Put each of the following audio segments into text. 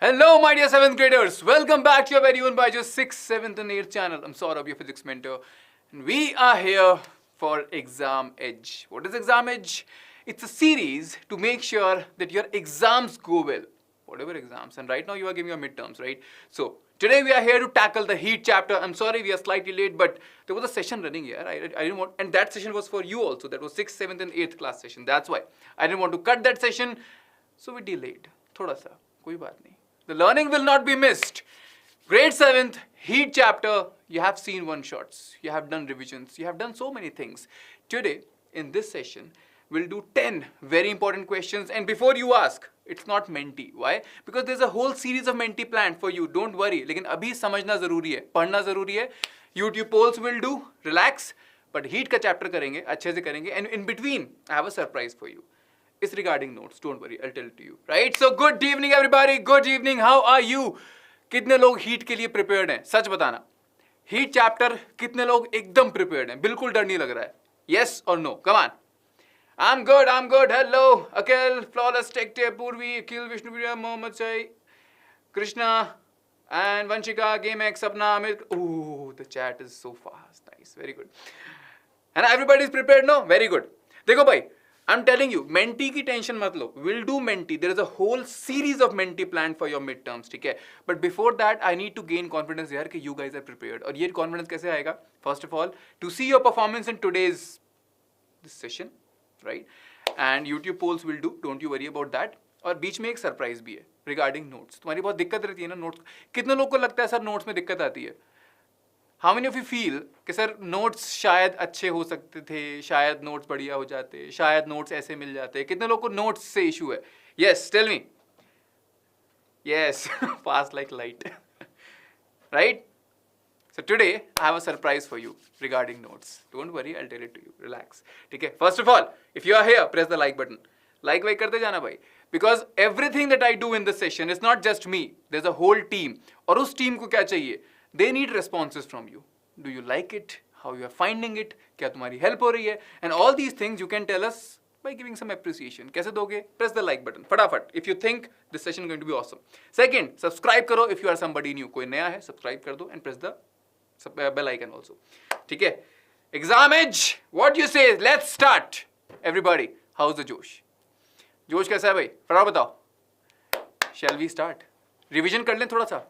Hello, my dear 7th graders. Welcome back to your very own BYJU'S 6th, 7th, and 8th channel. I'm Saurabh, your physics mentor, and we are here for Exam Edge. What is Exam Edge? It's a series to make sure that your exams go well, whatever exams. And right now you are giving your midterms, right? So today we are here to tackle the heat chapter. I'm sorry we are slightly late, but there was a session running here. I didn't want, and that session was for you also. That was 6th, 7th, and 8th class session. That's why I didn't want to cut that session, so we delayed. थोड़ा सा, कोई बात नहीं. The learning will not be missed. Grade 7th, heat chapter, you have seen one shots, you have done revisions, you have done so many things. Today, in this session, we'll do 10 very important questions. And before you ask, it's not Menti. Why? Because there's a whole series of Menti planned for you. Don't worry. लेकिन अभी समझना ज़रूरी है, पढ़ना ज़रूरी है. YouTube polls will do, relax. But heat का chapter करेंगे, अच्छे से करेंगे. And in between, I have a surprise for you. It's regarding notes. Don't worry, I'll tell it to you. Right? So good evening, everybody. Good evening. How are you? कितने लोग heat के लिए prepared हैं? सच बताना. Heat chapter कितने लोग एकदम prepared हैं? बिल्कुल डर नहीं लग रहा है. Yes or no? Come on. I'm good. I'm good. Hello, Akhil, Flawless, Tech Tape, Purvi, Akhil, Vishnu, Priya, Mohammed Sai, Krishna, and Vanshika, GameX, Sapna, Amir. Ooh, the chat is so fast. Nice. Very good. And everybody is prepared? No? Very good. देखो भाई, I'm telling you, Menti की tension मत लो. We'll do Menti. There is a whole series of Menti planned for your midterms, ठीक है? But before that, I need to gain confidence यार कि you guys are prepared. और ये confidence कैसे आएगा? First of all, to see your performance in today's this session, right? And YouTube polls will do. Don't you worry about that. और बीच में एक surprise भी है regarding notes. तुम्हारी बहुत दिक्कत रहती है ना notes. कितने लोग को लगता है सर notes में दिक्कत आती है? How many of you feel कि सर नोट्स शायद अच्छे हो सकते थे, शायद नोट्स बढ़िया हो जाते, शायद नोट्स ऐसे मिल जाते? कितने लोग को नोट्स से इशू है? Yes, tell me. Yes, fast like light. Right? So today I have a surprise for you regarding notes. Don't worry, I'll tell it to you. Relax. ठीक है? First of all, if you are here, press the like button. Like वाइक करते जाना भाई. Because everything that I do in this session is not just me. There's a whole team. और उस team को क्या चाहिए? They need responses from you. Do you like it? How you are finding it? क्या तुम्हारी help हो रही है? And all these things you can tell us by giving some appreciation. कैसे दोगे? Press the like button. फटाफट. If you think this session is going to be awesome. Second, subscribe करो if you are somebody new. कोई नया है, subscribe कर दो and press the bell icon also. ठीक है? Exam Edge. What you say? Let's start. Everybody, how's the जोश? जोश कैसा है भाई? फटाफट बताओ. Shall we start? Revision कर लें थोड़ा सा.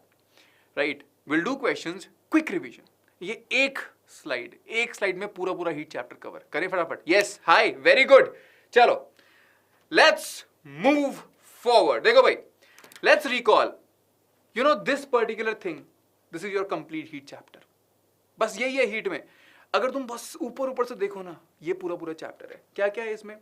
Right. We'll do questions, quick revision. ये एक स्लाइड में पूरा हीट चैप्टर कवर करें फटाफट. Yes, hi, very good. चलो, let's move forward. देखो भाई, let's recall. You know this particular thing. This is your complete heat chapter. बस यही है हीट में. अगर तुम बस ऊपर से देखो ना, ये पूरा चैप्टर है. क्या क्या है इसमें?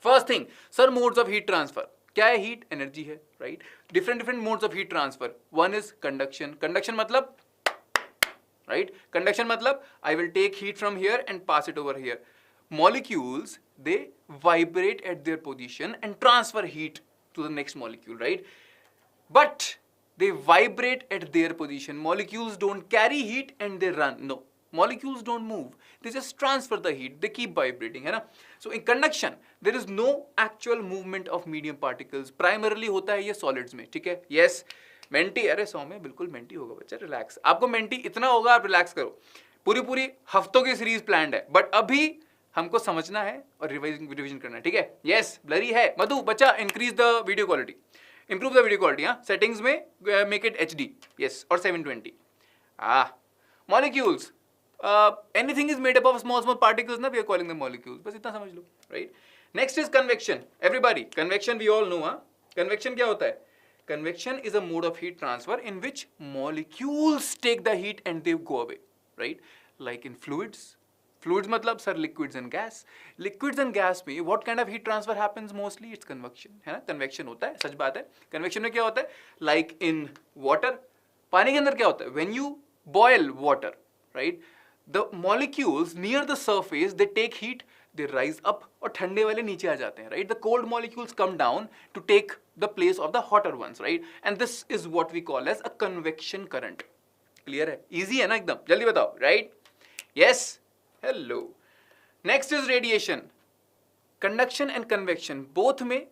First thing, sir, modes of heat transfer. क्या है हीट? एनर्जी है, right? Different modes of heat transfer. One is conduction. Conduction मतलब, राइट? कंडक्शन मतलब I will take heat from here and pass it over here. Molecules they vibrate at their position and transfer heat to the next molecule, right? But they vibrate at their position. Molecules don't carry heat and they run. No, molecules don't move. They just transfer the heat. They keep vibrating, है ना? So in conduction, there is no actual movement of medium particles. Primarily होता है ये solids में, ठीक है? Yes, Menti, अरे 100 में बिल्कुल Menti होगा बच्चा, relax. आपको Menti इतना होगा, आप relax करो. पूरी हफ्तों की सीरीज planned है, but अभी हमको समझना है और रिविजन करना है, ठीक है? Yes, blurry है. मधु बच्चा, increase the video quality. Improve the video quality, हाँ? Settings में make it HD, yes, or 720. Molecules. Anything is made up of small particles, ना? We are calling them molecules. बस इतना समझ लो, right? Next is convection. Everybody, convection we all know, हाँ? Convection क्या होता है? Convection is a mode of heat transfer in which molecules take the heat and they go away, right? Like in fluids. Fluids मतलब sir liquids and gas. Liquids and gas में what kind of heat transfer happens mostly? It's convection, है ना? Convection होता है, सच बात है. Convection में क्या होता है? Like in water. पानी के अंदर क्या होता है? When you boil water, right? The molecules near the surface they take heat, they rise up और ठंडे वाले नीचे आ जाते हैं, right? The cold molecules come down to take the place of the hotter ones, right? And this is what we call as a convection current. Clear है? Easy है ना एकदम? जल्दी बताओ, right? Yes. Hello. Next is radiation. Conduction and convection. Both में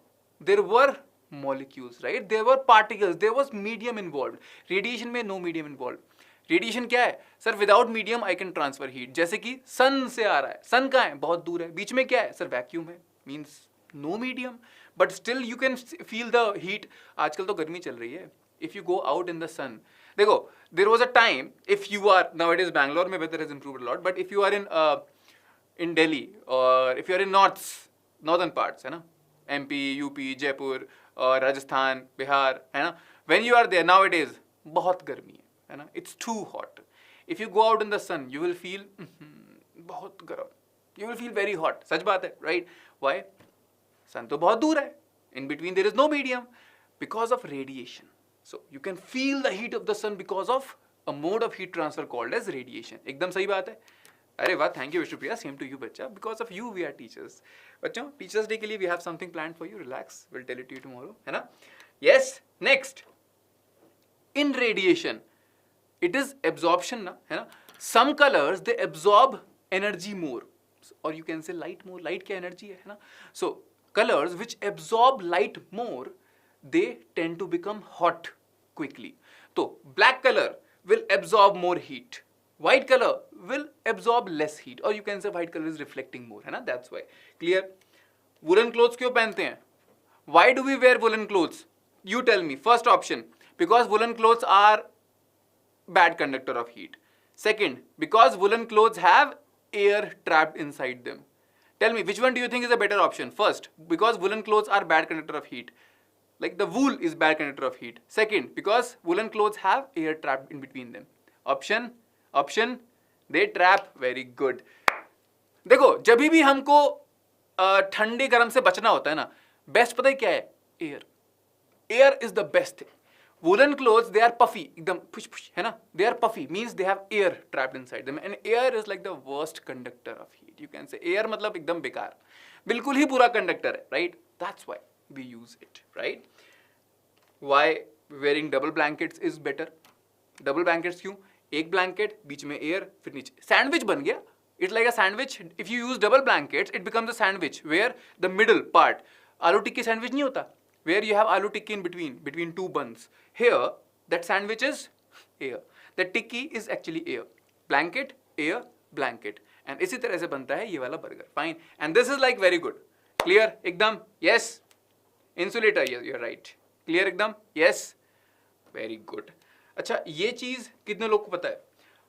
there were molecules, right? There were particles, there was medium involved. Radiation में no medium involved. Radiation क्या है sir? Without medium I can transfer heat. जैसे कि सन से आ रहा है, सन कहाँ है? बहुत दूर है. बीच में क्या है सर? वैक्यूम है. Means no medium, but still you can feel the heat. आजकल तो गर्मी चल रही है. If you go out in the sun, देखो there was a time, if you are now it is Bangalore में weather has improved a lot, but if you are in Delhi और if you are in northern parts, है ना, MP, UP, Jaipur और राजस्थान, बिहार, है ना, when you are there now it is बहुत गर्मी है ना, it's too hot. If you go out in the sun you will feel बहुत गर्म, you will feel very hot. सच बात है, राइट? व्हाई? सन तो बहुत दूर है. In between there is no medium because of radiation. So you can feel the heat of the sun because of a mode of heat transfer called as radiation. एकदम सही बात है. अरे वाह, thank you Vishnupriya, same to you बच्चा. Because of you we are teachers. बच्चों, teachers day के लिए we have something planned for you. Relax, will tell it to you tomorrow, है ना. Yes, next, in radiation it is absorption ना, है ना. some colors they absorb energy more, or you can say light more. light क्या energy है ना. so colors which absorb light more they tend to become hot quickly. तो black color will absorb more heat, white color will absorb less heat, or you can say white color is reflecting more, है ना. that's why. clear? woolen clothes क्यों पहनते हैं? why do we wear woolen clothes? you tell me. first option, because woolen clothes are bad conductor of heat. Second, because woolen clothes have air trapped inside them. Tell me, which one do you think is a better option? First, because woolen clothes are bad conductor of heat. Like the wool is bad conductor of heat. Second, because woolen clothes have air trapped in between them. Option, they trap. Very good. देखो, जब भी हमको ठंडे गर्म से बचना होता है ना, बेस्ट पता है क्या है? Air. Air is the best thing. Woolen clothes, they are puffy, एकदम push, है ना. They are puffy, means they have air trapped inside them, and air is like the worst conductor of heat. You can say air मतलब एकदम बेकार, बिल्कुल ही बुरा conductor है, right? That's why we use it, right? Why wearing double blankets is better? Double blankets क्यों? एक blanket, बीच में air, फिर नीचे. Sandwich बन गया. It's like a sandwich. If you use double blankets, it becomes a sandwich where the middle part, आलू टिक्की sandwich नहीं होता, where you have aloo tikki in between two buns. Here, that sandwich is air. The tikki is actually air. Blanket, air, blanket. And इसी तरह से बनता है ये वाला burger. Fine. And this is like very good. Clear? एकदम? Yes. Insulator, yes, you're right. Clear एकदम? Yes. Very good. अच्छा, ये चीज कितने लोग को पता है?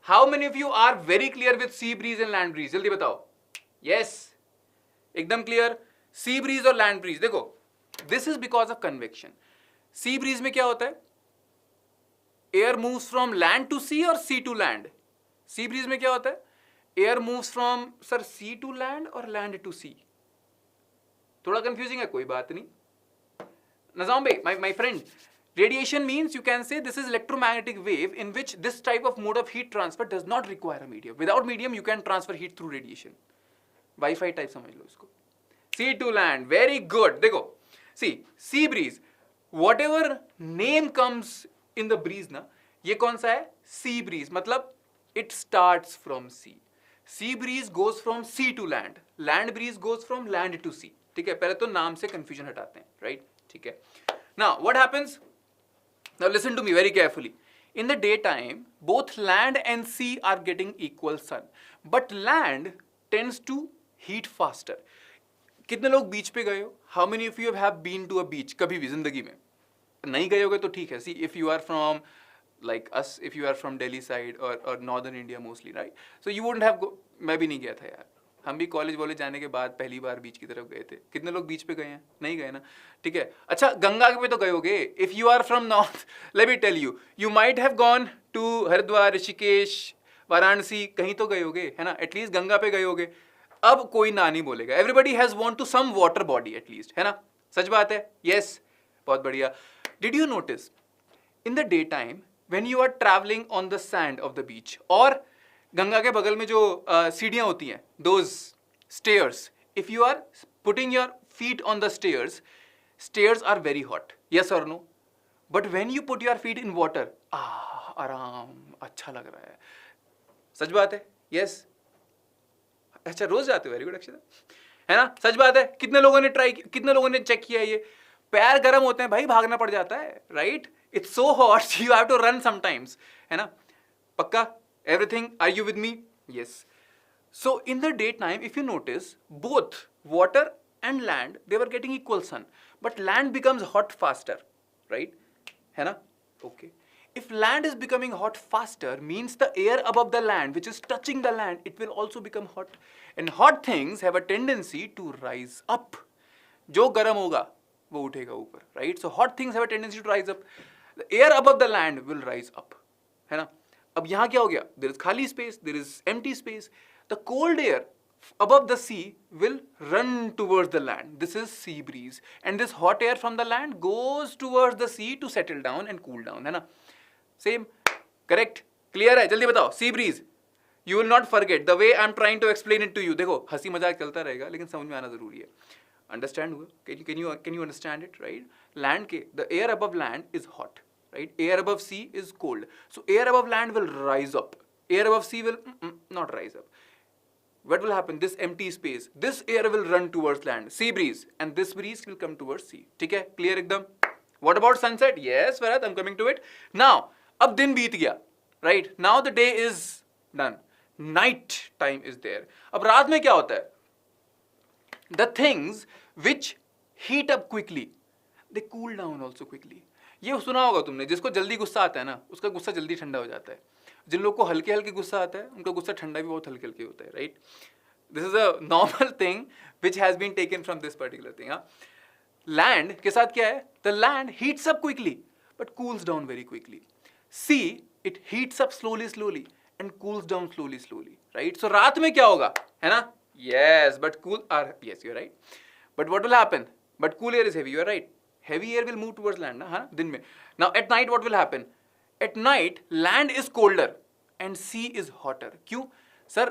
How many of you are very clear with sea breeze and land breeze? जल्दी बताओ. Yes. एकदम clear. Sea breeze और land breeze. देखो, this is because of convection. Sea breeze में क्या होता है? Air moves from land to sea or sea to land? Sea breeze में क्या होता है? Air moves from sir sea to land or land to sea? थोड़ा confusing है, कोई बात नहीं. Nazam bhai, my friend, radiation means you can say this is electromagnetic wave in which this type of mode of heat transfer does not require a medium. Without medium you can transfer heat through radiation. Wi-Fi type समझ लो इसको. Sea to land, very good. देखो, see, sea breeze, whatever name comes in the breeze ना, ये कौन सा है? Sea breeze, मतलब it starts from sea. Sea breeze goes from sea to land. Land breeze goes from land to sea. ठीक है, पहले तो नाम से confusion हटाते हैं, right? ठीक है. Now, what happens? Now listen to me very carefully. In the daytime, both land and sea are getting equal sun, but land tends to heat faster. कितने लोग बीच पे गए हो? How many of you have been to a beach? कभी भी जिंदगी में नहीं गए होगे तो ठीक है. See, if you are from like us, if you are from Delhi side or northern India mostly, right? So you wouldn't have मैं भी नहीं गया था यार. हम भी कॉलेज वॉलेज जाने के बाद पहली बार बीच की तरफ गए थे. कितने लोग बीच पे गए हैं? नहीं गए ना. ठीक है. अच्छा, गंगा पे तो गए होगे. If you are from north, let me tell you, you might have gone to Haridwar, Rishikesh, Varanasi, कहीं तो गए होगे, है ना. एटलीस्ट गंगा पे गए होगे. अब कोई ना नहीं बोलेगा. Everybody has want to some water body at least, है ना. सच बात है. यस, बहुत बढ़िया. Did you notice in the day time when you are travelling on the sand of the beach, और गंगा के बगल में जो सीढ़ियां होती हैं, those stairs, if you are putting your feet on the stairs, stairs are very hot. Yes और no? But when you put your feet in water, आराम, अच्छा लग रहा है. सच बात है. यस. अच्छा, रोज जाते हो? वेरी गुड अक्षता, है ना. सच बात है. कितने लोगों ने ट्राई, कितने लोगों ने चेक किया ये? पैर गर्म होते हैं भाई, भागना पड़ जाता है, right? It's so hot, you have to run sometimes, है ना? पक्का? Everything, are you with me? Yes. So in the daytime, if you notice, both water and land, they were getting equal sun, but land becomes hot faster, right? है ना? Okay. If land is becoming hot faster, means the air above the land, which is touching the land, it will also become hot. And hot things have a tendency to rise up. जो गर्म होगा वो उठेगा ऊपर, right? So hot things have a tendency to rise up. The air above the land will rise up, है ना? अब यहाँ क्या हो गया? There is खाली space, there is empty space. The cold air above the sea will run towards the land. This is sea breeze. And this hot air from the land goes towards the sea to settle down and cool down. है ना? Same. Correct? Clear है? जल्दी बताओ. Sea breeze. You will not forget the way I am trying to explain it to you. देखो, हंसी मजाक चलता रहेगा, लेकिन समझ में आना जरूरी है. Understand हुआ? Can you understand it? Right? Land के, the air above land is hot. Right? Air above sea is cold. So air above land will rise up. Air above sea will not rise up. What will happen? This empty space, this air will run towards land, sea breeze, and this breeze will come towards sea. ठीक है? Clear एकदम? What about sunset? Yes, Bharat, I'm coming to it. Now, अब दिन बीत गया, right? Now the day is done. Night time is there. अब रात में क्या होता है? The things which heat up quickly, they cool down also quickly. ये सुना होगा तुमने, जिसको जल्दी गुस्सा आता है ना, उसका गुस्सा जल्दी ठंडा हो जाता है. जिन लोगों को हल्के हल्के गुस्सा आता है, उनका गुस्सा ठंडा भी बहुत हल्के हल्के होता है, right? This is a normal thing which has been taken from this particular thing. Land के साथ क्या है? The land heats up quickly but cools down very quickly. Sea, it heats up slowly and cools down slowly, right? So रात में क्या होगा, है ना? Yes, but cool are, yes you are right. But what will happen? But cool air is heavy, you are right. Heavy air will move towards land ना, हाँ, दिन में. Now at night what will happen? At night, land is colder and sea is hotter. क्यों? Sir,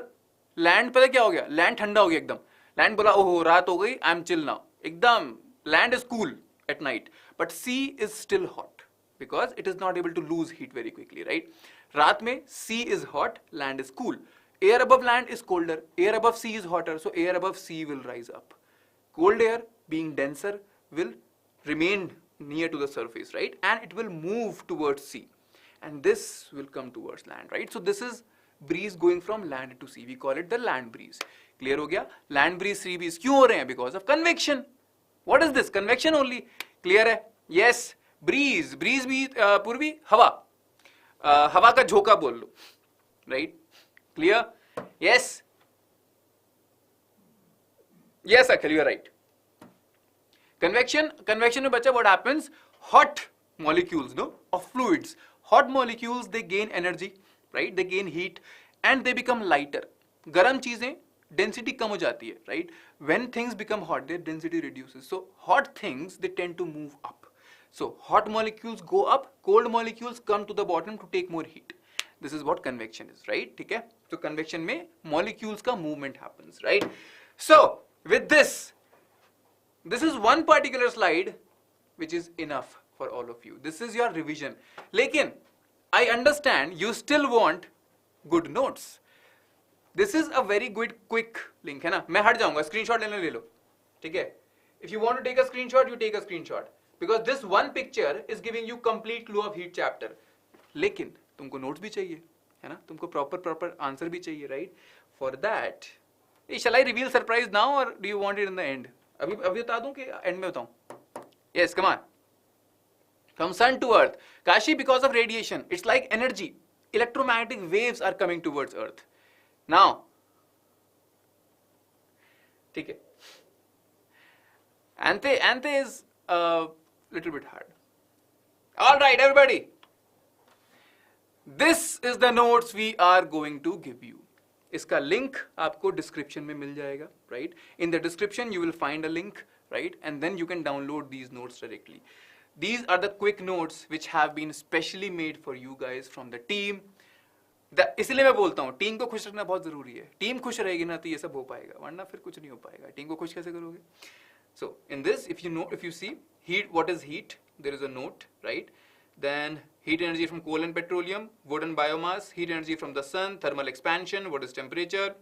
land पता क्या हो गया? Land ठंडा हो गया एकदम. लैंड बोला ओहो रात हो गई, आई एम चिल नाउ. एकदम land is cool at night, but sea is still hot because it is not able to lose heat very quickly, right? रात में sea is hot, land is cool. Air above land is colder, air above sea is hotter, so air above sea will rise up. Cold air being denser will remain near to the surface, right? And it will move towards sea. And this will come towards land, right? So this is breeze going from land to sea. We call it the land breeze. Clear हो गया? Land breeze, sea breeze क्यों हो रहे हैं? Because of convection. What is this? Convection only. Clear है? Yes. Breeze. Breeze भी पूर्वी हवा. हवा का झोंका बोल लो. Right? Clear? Yes. Yes, Akhil, you are right. Convection में बच्चा what happens? Hot molecules, no? Of fluids. Hot molecules, they gain energy, right? They gain heat and they become lighter. गर्म चीजें density कम हो जाती है, right? When things become hot, their density reduces. So hot things, they tend to move up. So hot molecules go up, cold molecules come to the bottom to take more heat. This is what convection is, right? ठीक है? So convection में molecules का movement happens, right? So with this is one particular slide which is enough for all of you. This is your revision. लेकिन I understand you still want good notes. This is a very good quick link, है ना? मैं हट जाऊंगा, screenshot लेने ले लो, ठीक है? If you want to take a screenshot, you take a screenshot because this one picture is giving you complete clue of heat chapter. लेकिन तुमको नोट्स भी चाहिए, है ना? तुमको प्रॉपर आंसर भी चाहिए, right? For that, shall I reveal surprise now or do you want it in the end? अभी बता दूं कि एंड में बताऊं? Yes, come on. From sun to earth, Kashi, because of radiation, it's like energy. Electromagnetic waves are coming towards earth. Now, ठीक है? Ante is a little bit hard. All right, everybody. This is the notes we are going to give you. इसका link आपको description में मिल जाएगा, right? In the description you will find a link, right? And then you can download these notes directly. These are the quick notes which have been specially made for you guys from the team. इसलिए मैं बोलता हूँ team को खुश रखना बहुत जरूरी है. टीम खुश रहेगी ना तो ये सब हो पाएगा, वरना फिर कुछ नहीं हो पाएगा. टीम को खुश कैसे करोगे? So in this, if you see heat, what is heat? There is a note, right? Then heat energy from coal and petroleum, wood and biomass, heat energy from the sun, thermal expansion, what is temperature,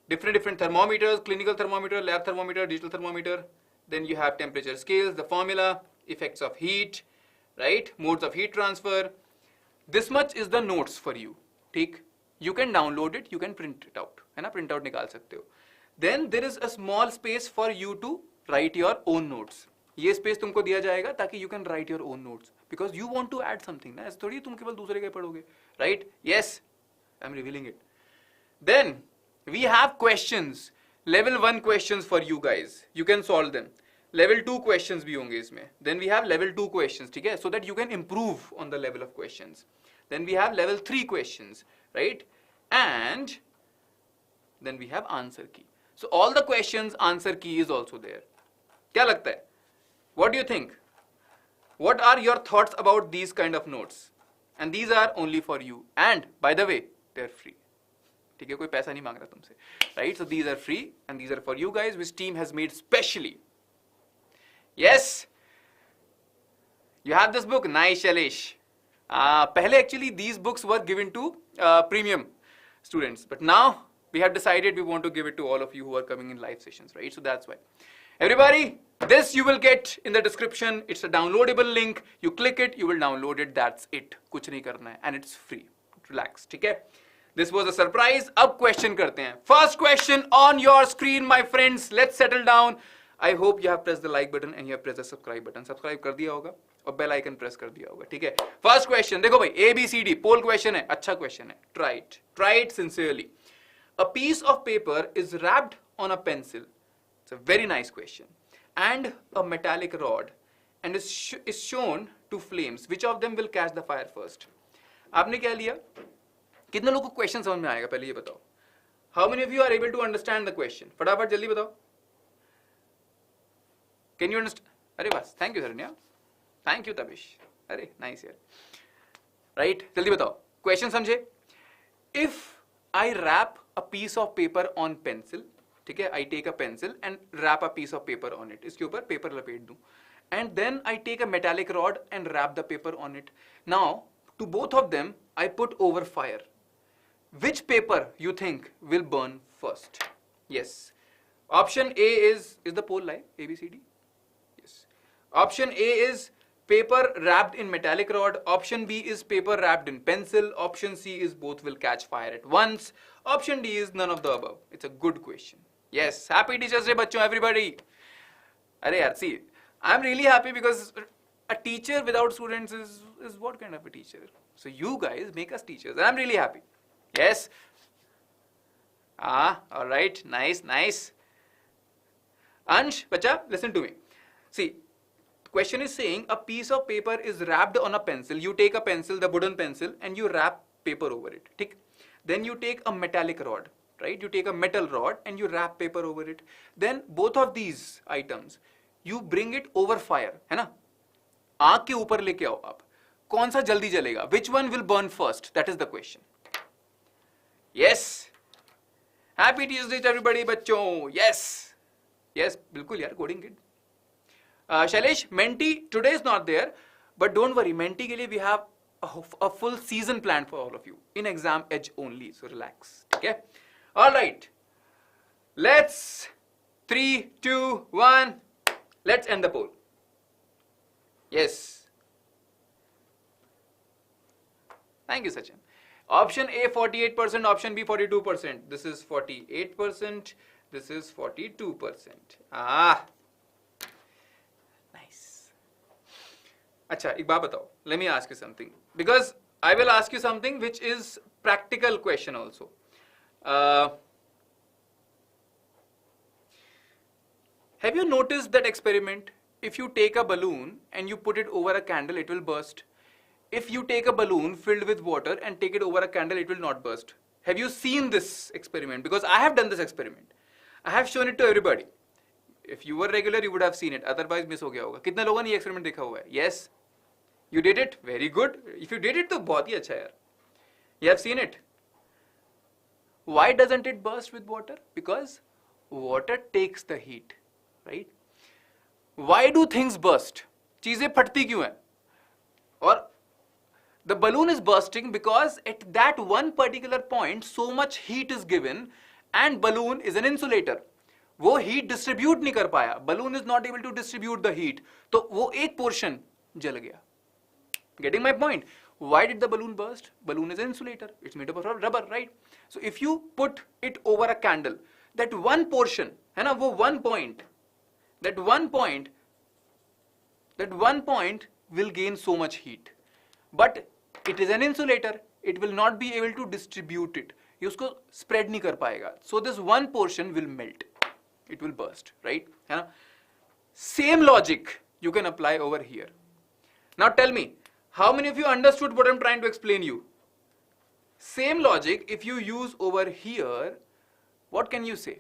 different thermometers, clinical thermometer, lab thermometer, digital thermometer. then you have temperature scales, the formula, effects of heat, right? Modes of heat transfer. This much is the notes for you. ठीक? You can download it, you can print it out. है ना? Print out निकाल सकते हो. Then there is a small space for you to write your own notes. ये space तुमको दिया जाएगा ताकि you can write your own notes because you want to add something. ना ऐसे थोड़ी तुम केवल दूसरे के पढ़ोगे, right? Yes, I'm revealing it. Then we have questions. Level 1 questions for you guys. You can solve them. Level 2 questions भी होंगे इसमें. Then we have level 2 questions, ठीक है? So that you can improve on the level of questions. Then we have level 3 questions, right? And then we have answer key. So all the questions, answer key is also there. क्या लगता है? What do you think? What are your thoughts about these kind of notes? And these are only for you. And by the way, they're free. ठीक है? कोई पैसा नहीं मांग रहा तुमसे, right? So these are free and these are for you guys, which team has made specially. Yes, you have this book. Nice, Shailesh. पहले actually these books were given to premium students, but now we have decided we want to give it to all of you who are coming in live sessions, right? So that's why. Everybody, this you will get in the description. It's a downloadable link. You click it, you will download it. That's it. कुछ नहीं करना है, and it's free. Relax, ठीक है? This was a surprise. अब question करते हैं. First question on your screen, my friends. Let's settle down. I hope you have pressed the like button and you have pressed the subscribe button. Subscribe कर दिया होगा और bell icon press कर दिया होगा, ठीक है? First question, देखो भाई, ABCD, poll question है, अच्छा question है. Try it sincerely. A piece of paper is wrapped on a pencil. It's a very nice question. And a metallic rod, and is shown to flames. Which of them will catch the fire first? आपने क्या लिया? कितने लोगों को question समझ में आएगा? पहले ये बताओ. How many of you are able to understand the question? फटाफट जल्दी बताओ. Can you understand? अरे बस, thank you Saranya. Thank you Tabish. अरे nice यार. Right? जल्दी बताओ. Question समझे? If I wrap a piece of paper on pencil, ठीक है? I take a pencil and wrap a piece of paper on it. इसके ऊपर paper लपेट दूं. And then I take a metallic rod and wrap the paper on it. Now, to both of them, I put over fire. Which paper you think will burn first? Yes. Option A is the poll live? A, B, C, D? Yes. Option A is paper wrapped in metallic rod. Option B is paper wrapped in pencil. Option C is both will catch fire at once. Option D is none of the above. It's a good question. Yes. Happy Teachers Day, bachcho, everybody. Arey yaar, see, I'm really happy because a teacher without students is what kind of a teacher? So you guys make us teachers, and I'm really happy. Yes. All right. Nice. Ansh, bacha, listen to me. See, the question is saying a piece of paper is wrapped on a pencil. You take a pencil, the wooden pencil, and you wrap paper over it. ठीक? Then you take a metallic rod, right? You take a metal rod and you wrap paper over it. Then both of these items, you bring it over fire, है ना? आग के ऊपर लेके आओ आप. कौन सा जल्दी जलेगा? Which one will burn first? That is the question. Yes. Happy Tuesday to everybody, बच्चों. Yes. Yes, बिल्कुल यार, coding kid. Shailesh, Menti today is not there, but don't worry, Menti के लिए we have a full season planned for all of you in exam edge only, so relax. Okay. All right. Let's 3, 2, 1. Let's end the poll. Yes. Thank you, Sachin. Option A 48%, option B 42%. This is 48%. This is 42%. Nice. Acha, ek baat batao. Let me ask you something. Because I will ask you something which is practical question also. Have you noticed that experiment? If you take a balloon and you put it over a candle, it will burst. If you take a balloon filled with water and take it over a candle, it will not burst. Have you seen this experiment? Because I have done this experiment. I have shown it to everybody. If you were regular, you would have seen it. Otherwise, miss हो गया होगा. कितने लोगों ने ये experiment देखा हुआ है? Yes. You did it? Very good. If you did it, तो बहुत ही अच्छा यार. You have seen it. Why doesn't it burst with water? Because water takes the heat, right? Why do things burst? चीजें फटती क्यों हैं? और the balloon is bursting because at that one particular point so much heat is given and balloon is an insulator. वो heat distribute नहीं कर पाया, balloon is not able to distribute the heat, तो वो एक पोर्शन जल गया. Getting my point? Why did the balloon burst? Balloon is an insulator. It's made up of rubber, right? So if you put it over a candle, that one portion, है ना, वो one point, that one point will gain so much heat. But it is an insulator. It will not be able to distribute it. ये उसको spread नहीं कर पाएगा. So this one portion will melt. It will burst, right? है ना? Same logic you can apply over here. Now tell me, how many of you understood what I'm trying to explain you? Same logic, if you use over here, what can you say?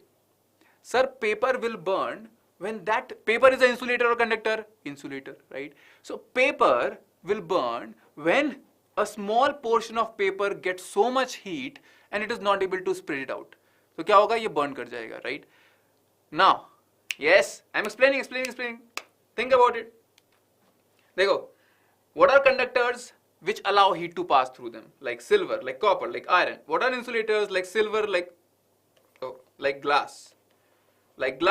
Sir, paper will burn when that paper is an insulator or conductor? Insulator, right? So paper will burn when a small portion of paper gets so much heat and it is not able to spread it out. So क्या होगा? ये burn कर जाएगा, right? Now, yes, I'm explaining. Think about it. देखो, what are conductors which allow heat to pass through them? Like silver, like copper, like iron. What are insulators? Like silver, like glass, like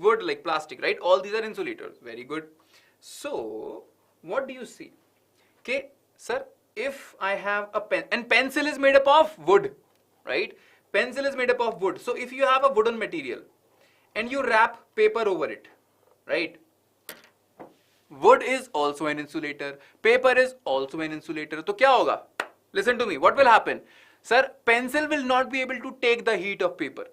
wood, like plastic, right? All these are insulators. Very good. So, what do you see? Okay, sir, if I have a pen, and pencil is made up of wood, right? Pencil is made up of wood. So, if you have a wooden material and you wrap paper over it, right? Wood is also an insulator. Paper is also an insulator. तो क्या होगा? Listen to me. What will happen? Sir, pencil will not be able to take the heat of paper.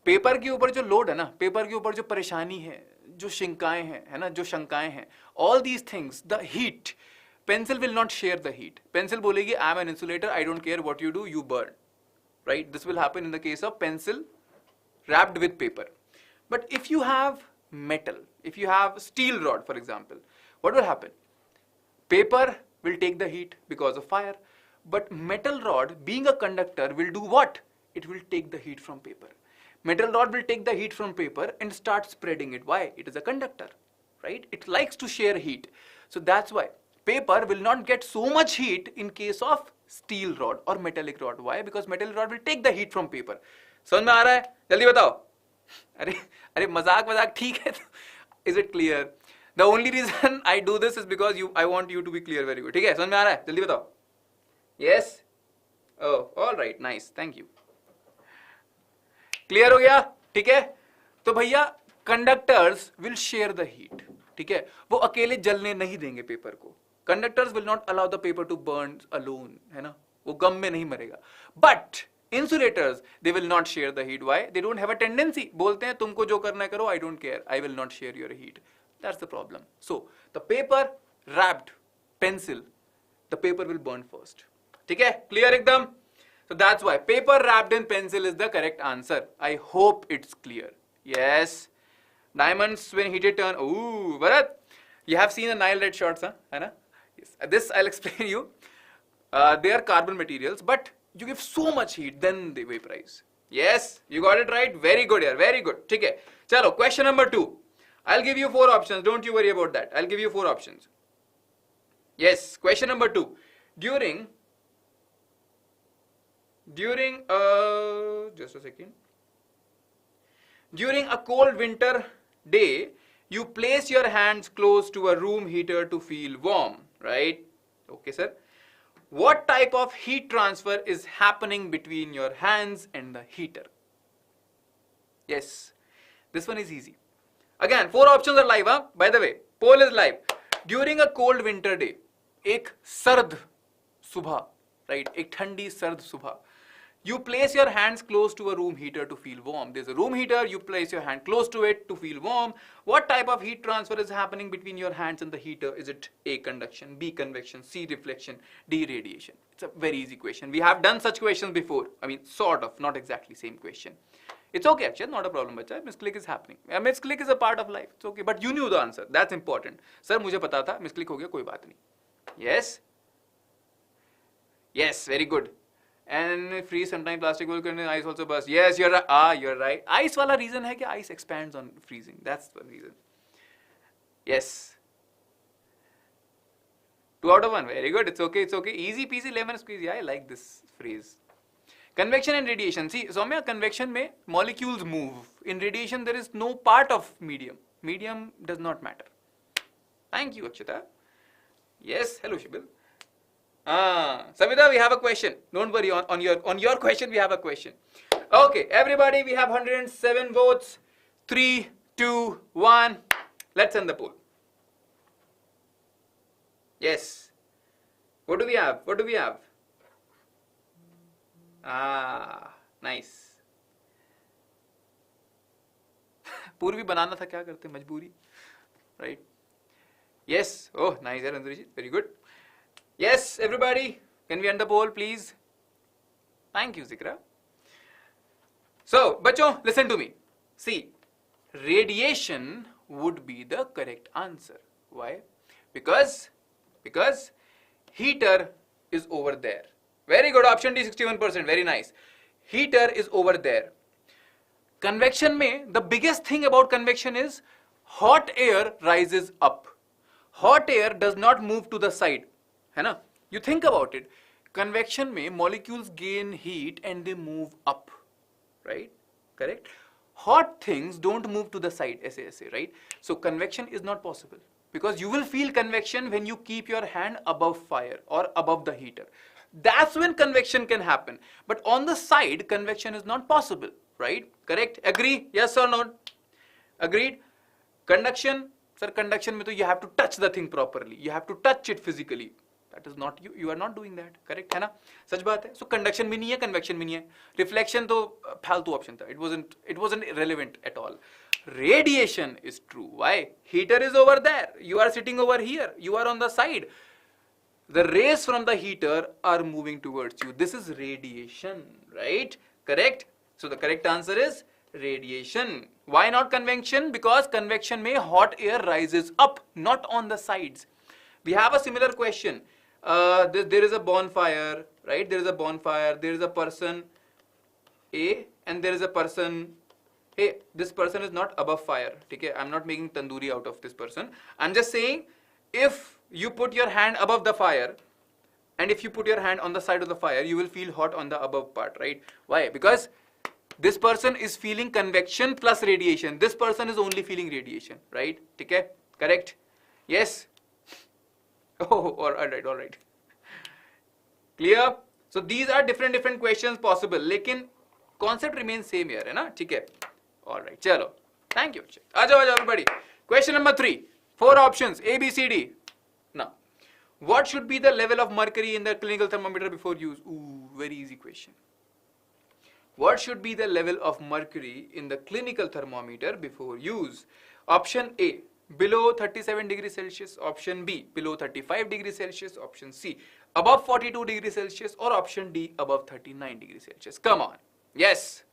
Paper के ऊपर जो load है ना, paper के ऊपर जो परेशानी है, जो शंकाएं हैं, है ना, जो शंकाएं हैं, all these things, the heat, pencil will not share the heat. Pencil बोलेगी, I am an insulator. I don't care what you do. You burn, right? This will happen in the case of pencil wrapped with paper. But if you have metal, if you have steel rod, for example, what will happen? Paper will take the heat because of fire, but metal rod, being a conductor, will do what? It will take the heat from paper. Metal rod will take the heat from paper and start spreading it. Why? It is a conductor, right? It likes to share heat. So that's why paper will not get so much heat in case of steel rod or metallic rod. Why? Because metal rod will take the heat from paper. समझ में आ रहा है? जल्दी बताओ. अरे मजाक ठीक है. Is it clear? The only reason I do this is because I want you to be clear. Very good. ठीक है? समझ में आ रहा है? जल्दी बताओ. Yes? Oh, all right. Nice. Thank you. Clear हो गया? ठीक है? तो भैया conductors will share the heat. ठीक है? वो अकेले जलने नहीं देंगे पेपर को. Conductors will not allow the paper to burn alone. है ना? वो गम में नहीं मरेगा. But insulators, they will not share the heat. Why? They don't have a tendency. बोलते हैं तुमको जो करना है करो, I don't care. I will not share your heat. That's the problem. So, the paper wrapped pencil, the paper will burn first. ठीक है? Clear एकदम? So that's why paper wrapped in pencil is the correct answer. I hope it's clear. Yes. Diamonds when heated turn. Ooh, Bharat, you have seen the Nile red shorts, huh? है ना? Yes. This I'll explain you. They are carbon materials, but you give so much heat, then they vaporize. Yes, you got it right. Very good here. Very good. ठीक है. चलो, question number 2. I'll give you 4 options. Don't you worry about that. I'll give you 4 options. Yes, question number 2. During just a second. During a cold winter day, you place your hands close to a room heater to feel warm, right? Okay, sir. What type of heat transfer is happening between your hands and the heater? Yes, this one is easy. Again, 4 options are live, huh? By the way, poll is live. During a cold winter day, एक सर्द सुबह, right? एक ठंडी सर्द सुबह. You place your hands close to a room heater to feel warm. There's a room heater, you place your hand close to it to feel warm. What type of heat transfer is happening between your hands and the heater? Is it A, conduction, B, convection, C, reflection, D, radiation? It's a very easy question. We have done such questions before. I mean, sort of, not exactly same question. It's okay actually, not a problem bacha. Misclick is happening. Misclick is a part of life. It's okay, but you knew the answer. That's important. Sir, मुझे पता था, misclick हो गया, कोई बात नहीं. Yes? Yes, very good. And freeze sometimes plastic will can ice also burst. Yes, you're right. You're right. Ice वाला reason है कि ice expands on freezing. That's the reason. Yes. 2 out of 1. Very good. It's okay. It's okay. Easy peasy lemon squeezy. I like this phrase. Convection and radiation. See, Soumya, convection में molecules move. In radiation, there is no part of medium. Medium does not matter. Thank you, Akshita. Yes, hello, Shibil. Savita, we have a question. Don't worry, on your question, we have a question. Okay, everybody, we have 107 votes. 3, 2, 1. Let's end the poll. Yes. What do we have? What do we have? Nice. पूर्वी बनाना था, क्या करते, मजबूरी, right? Yes. Oh, nice, Ranjit. Very good. Yes, everybody. Can we end the poll, please? Thank you, Zikra. So, bachon, listen to me. See, radiation would be the correct answer. Why? Because heater is over there. Very good. Option D, 61%. Very nice. Heater is over there. Convection mein, the biggest thing about convection is hot air rises up. Hot air does not move to the side. है ना? You think about it. Convection mein molecules gain heat and they move up. Right? Correct? Hot things don't move to the side, ऐसे, right? So convection is not possible. Because you will feel convection when you keep your hand above fire or above the heater. That's when convection can happen. But on the side, convection is not possible, right? Correct? Agree? Yes or no? Agreed? Conduction, sir, conduction mein to you have to touch the thing properly. You have to touch it physically. That is not you. You are not doing that. Correct? है ना? सच बात है. So conduction भी नहीं है, convection भी नहीं है. Reflection तो फालतू option था. It wasn't relevant at all. Radiation is true. Why? Heater is over there. You are sitting over here. You are on the side. The rays from the heater are moving towards you. This is radiation, right? Correct? So the correct answer is radiation. Why not convection? Because convection mein hot air rises up, not on the sides. We have a similar question. There is a bonfire, right? There is a bonfire. There is a person A and there is a person. Hey, this person is not above fire. Okay? I'm not making tandoori out of this person. I'm just saying, if you put your hand above the fire and if you put your hand on the side of the fire, you will feel hot on the above part, right? Why? Because this person is feeling convection plus radiation. This person is only feeling radiation, right? Okay? Correct? Yes? Oh, all right. Clear? So these are different questions possible. Lekin concept remains same here, है ना? ठीक है? All right, chalo. Thank you. Aajao everybody. Question number 3. 4 options, A, B, C, D. Now, what should be the level of mercury in the clinical thermometer before use? Ooh, very easy question. What should be the level of mercury in the clinical thermometer before use? Option A, below 37 degrees Celsius. Option B, below 35 degrees Celsius. Option C, above 42 degrees Celsius. Or option D, above 39 degrees Celsius. Come on. Yes.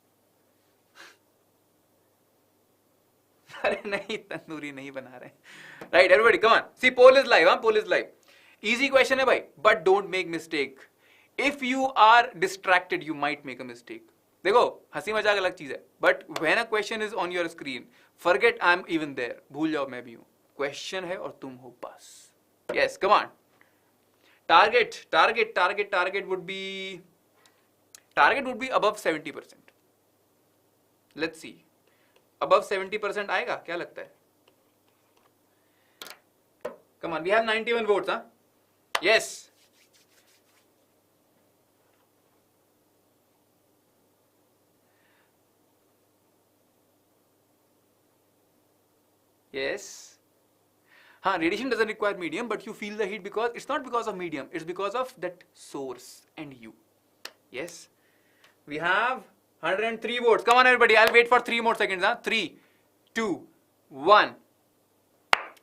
अरे नहीं, तंदूरी नहीं बना रहे. Right, everybody, come on. See, poll is live, poll is live. Easy question है भाई, but don't make mistake. If you are distracted, you might make a mistake. देखो, हंसी मजाक अलग चीज है. But when a question is on your screen, forget I'm even there. भूल जाओ मैं भी हूँ. Question है और तुम हो बस. Yes, come on. Target would be above 70%. Let's see. Above 70% आएगा, क्या लगता है? Come on, we have 91 votes, huh? Yes. Yes. Radiation doesn't require medium, but you feel the heat because it's not because of medium, it's because of that source and you. Yes. We have 103 votes. Come on, everybody. I'll wait for 3 more seconds. 3, 2, 1.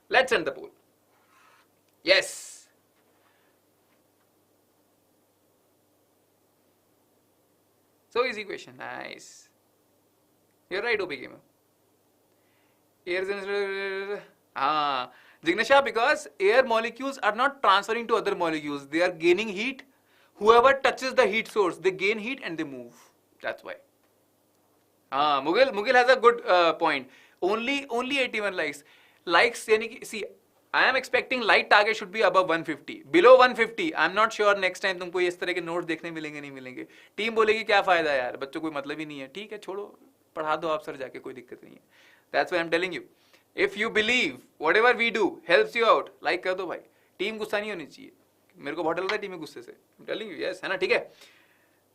Let's end the poll. Yes. So easy question. Nice. You're right, OP Gamer. Jignasha, because air molecules are not transferring to other molecules. They are gaining heat. Whoever touches the heat source, they gain heat and they move. That's why. Mughal has a good point. Only 81 likes. Likes, see, I am expecting light target should be above 150. Below 150, I am not sure next time तुमको इस तरह के note देखने मिलेंगे नहीं मिलेंगे. Team बोलेगी क्या फायदा यार, बच्चों कोई मतलब ही नहीं है. ठीक है, छोड़ो, पढ़ा दो आप सर जाके, कोई दिक्कत नहीं है. That's why I'm telling you. If you believe whatever we do helps you out, like कर दो भाई. टीम गुस्सा नहीं होनी चाहिए. मेरे को बहुत डर लगता है टीम में गुस्से से. I'm telling you, yes, है ना, ठीक है.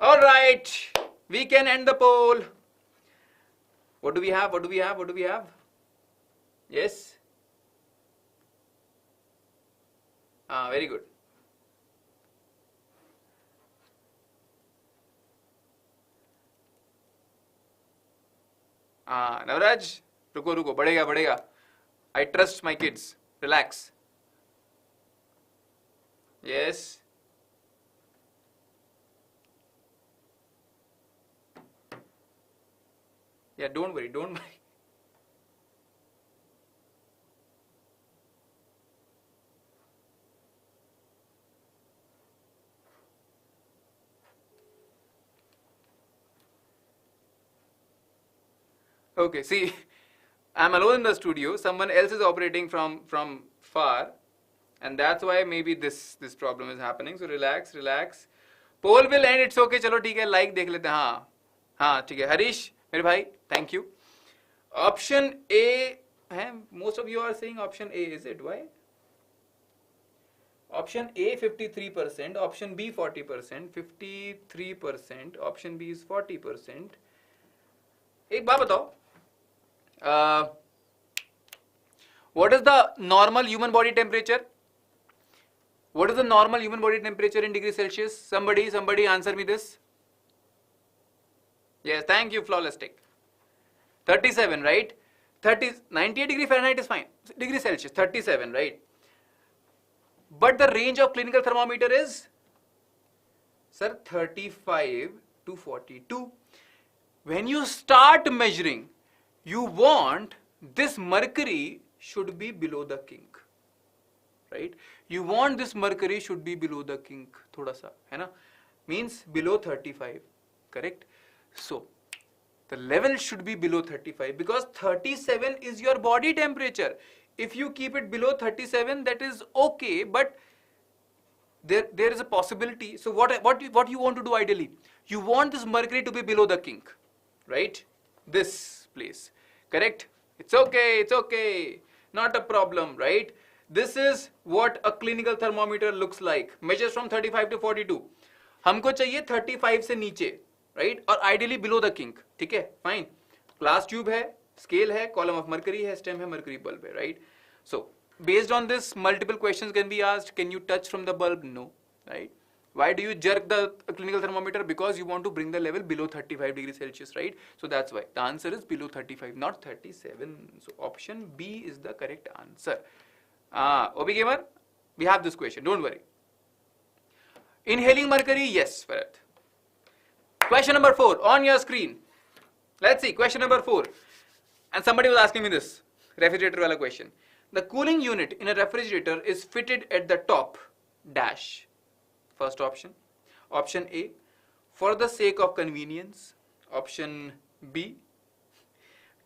All right, we can end the poll. What do we have? What do we have? What do we have? Yes. Very good. Navraj, रुको रुको, बढ़ेगा बढ़ेगा. I trust my kids. Relax. Yes. Yeah, don't worry, don't worry. Okay, see, I'm alone in the studio. Someone else is operating from far, and that's why maybe this problem is happening. So relax, relax. Poll will end. It's okay. चलो ठीक है. Like देख लेते हैं. हाँ हाँ ठीक है. हरीश मेरे भाई, thank you. Option A है. Most of you are saying option A. Is it? Why? Option A 53%. Option B 40%. 53%. Option B is 40%. एक बात बताओ. What is the normal human body temperature? What is the normal human body temperature in degrees Celsius? Somebody answer me this. Yes, thank you, flawless tick. 37, right? 98 degree Fahrenheit is fine. Degree Celsius, 37, right? But the range of clinical thermometer is, sir, 35 to 42. When you start measuring, you want this mercury should be below the kink, right? You want this mercury should be below the kink, thoda sa, है ना? Means below 35, correct? So the level should be below 35 because 37 is your body temperature. If you keep it below 37, that is okay, but there is a possibility. So what you want to do ideally? You want this mercury to be below the kink, right? This place, correct? It's okay, not a problem, right? This is what a clinical thermometer looks like. Measures from 35 to 42. हमको चाहिए 35 से नीचे, right? और ideally below the kink, ठीक है? Fine. Glass tube है, scale है, column of mercury है, stem है, mercury bulb है, right? So based on this, multiple questions can be asked. Can you touch from the bulb? No, right? Why do you jerk the clinical thermometer? Because you want to bring the level below 35 degrees Celsius, right? So that's why the answer is below 35, not 37. So option B is the correct answer. OB Gamer, we have this question. Don't worry. Inhaling mercury, yes, Bharat. Question number 4 on your screen. Let's see. Question number 4. And somebody was asking me this refrigerator wala question. The cooling unit in a refrigerator is fitted at the top dash. First option. Option A, for the sake of convenience. Option B,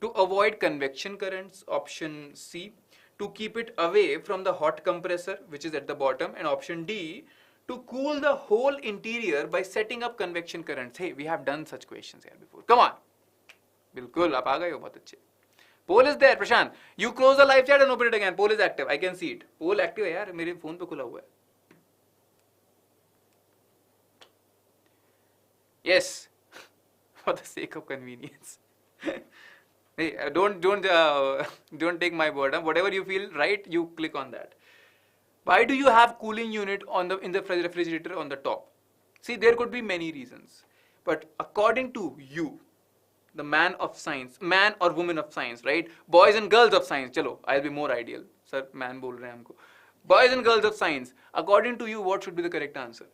to avoid convection currents. Option C, to keep it away from the hot compressor which is at the bottom. And option D, to cool the whole interior by setting up convection currents. Hey, we have done such questions here before. Come on. Bilkul, aap aa gaye ho, bahut अच्छे. Poll is there, Prashant. You close the live chat and open it again. Poll is active. I can see it. Poll active है यार, मेरे phone पे खुला हुआ है. Yes, for the sake of convenience. Hey, don't take my word. Whatever you feel right, you click on that. Why do you have cooling unit in the refrigerator on the top? See, there could be many reasons, but according to you, the man of science, man or woman of science, right? Boys and girls of science. Chalo, I'll be more ideal. Sir, man बोल रहे हैं हमको. Boys and girls of science. According to you, what should be the correct answer?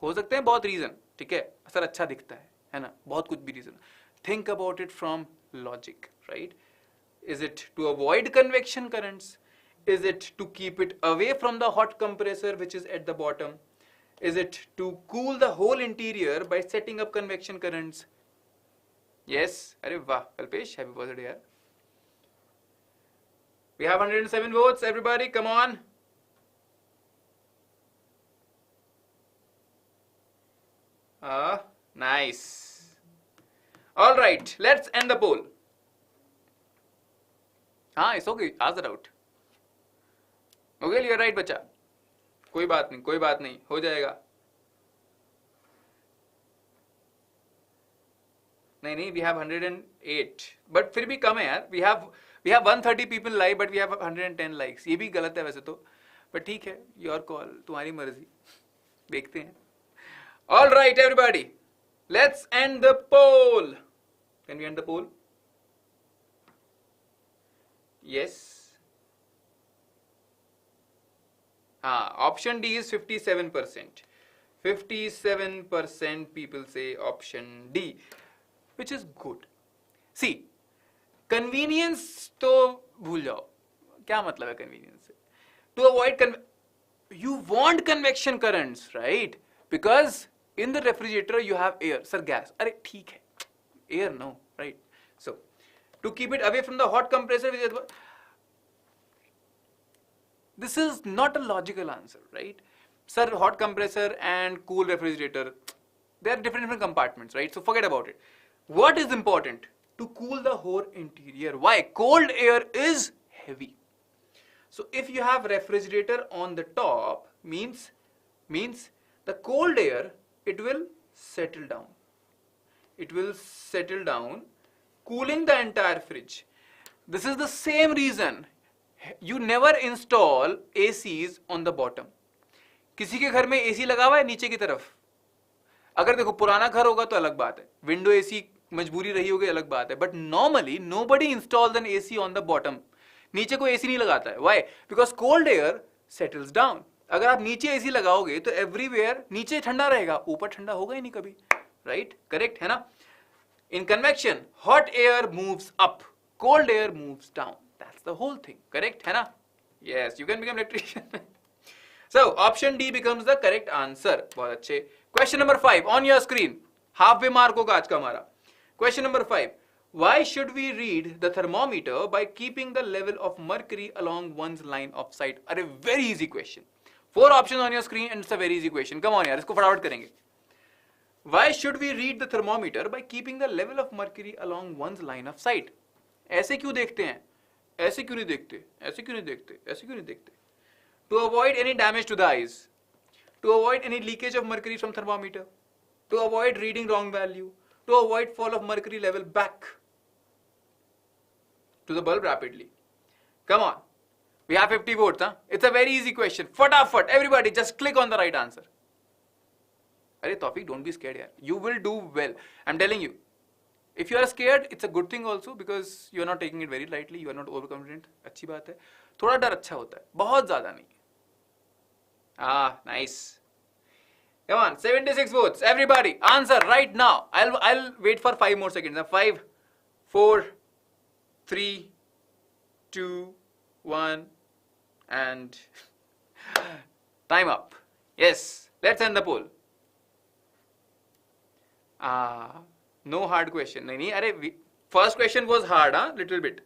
हो सकते हैं बहुत reason, ठीक है, सर अच्छा दिखता है ना, बहुत कुछ भी reason. Think about it from logic, right? Is it to avoid convection currents? Is it to keep it away from the hot compressor which is at the bottom? Is it to cool the whole interior by setting up convection currents? Yes, अरे वाह Kalpesh, happy birthday यार. We have 107 votes. Everybody, come on. Nice. All right, let's end the poll. It's okay. Ask it out. Okay, you're right, बच्चा. कोई बात नहीं, हो जाएगा. नहीं, we have 108. But फिर भी कम है यार. We have 130 people live, but we have 110 likes. ये भी गलत है वैसे तो. But ठीक है, your call, तुम्हारी मर्जी. देखते हैं. All right, everybody. Let's end the poll. Can we end the poll? Yes. Option D is 57%. 57% people say option D, which is good. See, convenience तो भूल जाओ. क्या मतलब है convenience से? To avoid you want convection currents, right? Because in the refrigerator you have air. Sir, gas. अरे ठीक है. Air no, right? So, to keep it away from the hot compressor, this is not a logical answer, right? Sir, hot compressor and cool refrigerator, they are different compartments, right? So forget about it. What is important? To cool the whole interior. Why? Cold air is heavy. So if you have refrigerator on the top, means the cold air, it will settle down. It will settle down, cooling the entire fridge. This is the same reason you never install ACs on the bottom. किसी के घर में AC लगा हुआ है नीचे की तरफ. अगर देखो पुराना घर होगा तो अलग बात है. विंडो AC मजबूरी रही होगी अलग बात है. But normally nobody installs an AC on the bottom. नीचे कोई AC नहीं लगाता है. Why? Because cold air settles down. अगर आप नीचे AC लगाओगे तो everywhere नीचे ठंडा रहेगा, ऊपर ठंडा होगा ही नहीं कभी. Right? Correct है ना? In convection, hot air moves up, cold air moves down. That's the whole thing. Correct है ना? Yes, you can become electrician. So option D becomes the correct answer. बहुत अच्छे. Question number 5 on your screen. Halfway mark होगा आज का हमारा. Question number 5. Why should we read the thermometer by keeping the level of mercury along one's line of sight? अरे very easy question. 4 options on your screen and it's a very easy question. Come on यार, इसको फटाफट करेंगे. Why should we read the thermometer by keeping the level of mercury along one's line of sight? ऐसे क्यों देखते हैं? ऐसे क्यों नहीं देखते? ऐसे क्यों नहीं देखते? ऐसे क्यों नहीं देखते? To avoid any damage to the eyes, to avoid any leakage of mercury from thermometer, to avoid reading wrong value, to avoid fall of mercury level back to the bulb rapidly. Come on, we have 50 votes, huh? It's a very easy question. Fatafat, everybody just click on the right answer. Arey Tawfiq, don't be scared yaar. You will do well. I'm telling you. If you are scared, it's a good thing also because you are not taking it very lightly. You are not overconfident. अच्छी बात है. थोड़ा डर अच्छा होता है. बहुत ज़्यादा नहीं. Nice. Come on, 76 votes. Everybody, answer right now. I'll wait for 5 more seconds. 5, 4, 3, 2, 1, and time up. Yes, let's end the poll. No hard question. नहीं, अरे first question was hard, huh? Little bit,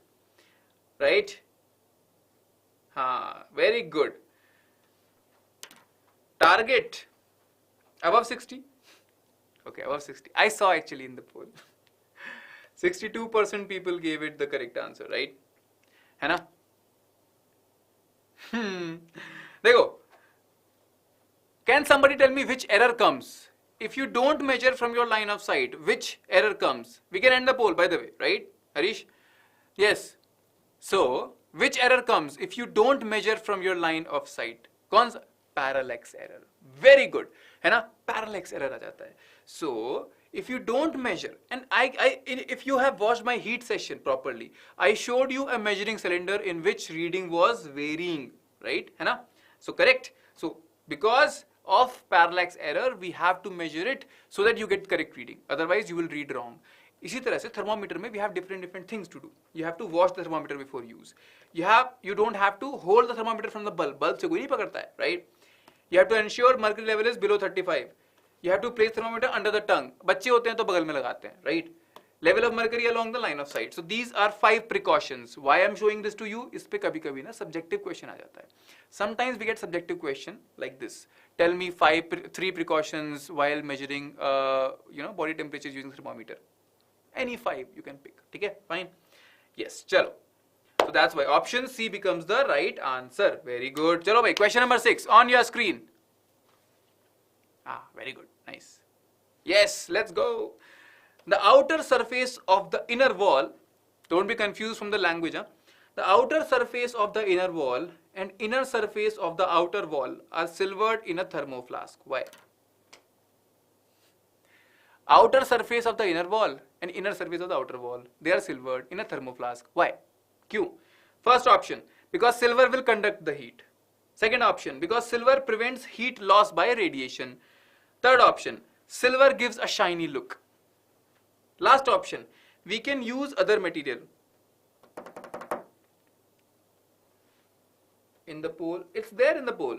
right? Very good. Target above 60. Okay, above 60. I saw actually in the poll. 62% people gave it the correct answer, right? है ना? देखो. Can somebody tell me which error comes? If you don't measure from your line of sight, which error comes? We can end the poll, by the way, right? Harish? Yes. So, which error comes if you don't measure from your line of sight? कौन सा? Parallax error. Very good. है ना? Parallax error आ जाता है. So, if you don't measure, and if you have watched my heat session properly, I showed you a measuring cylinder in which reading was varying, right? है ना? So, correct. So, because of parallax error, we have to measure it so that you get correct reading. Otherwise, you will read wrong. इसी तरह से thermometer में we have different things to do. You have to wash the thermometer before use. You don't have to hold the thermometer from the bulb. Bulb से कोई नहीं पकड़ता है, right? You have to ensure mercury level is below 35. You have to place thermometer under the tongue. बच्चे होते हैं तो बगल में लगाते हैं, right? level of mercury along the line of sight. So these are 5 precautions. Why I'm showing this to you? इस पे कभी कभी ना subjective question आ जाता है. Sometimes we get subjective question like this. Tell me 3 precautions while measuring body temperature using thermometer. Any 5 you can pick. ठीक है? Fine. Yes. चलो. So that's why option C becomes the right answer. Very good. चलो भाई, question number 6 on your screen. Very good. Nice. Yes. Let's go. The outer surface of the inner wall, don't be confused from the language. The outer surface of the inner wall and inner surface of the outer wall are silvered in a thermoflask. Why? Outer surface of the inner wall and inner surface of the outer wall, they are silvered in a thermoflask. Why? Q. First option, because silver will conduct the heat. Second option, because silver prevents heat loss by radiation. Third option, silver gives a shiny look. Last option, we can use other material. In the poll, it's there in the poll.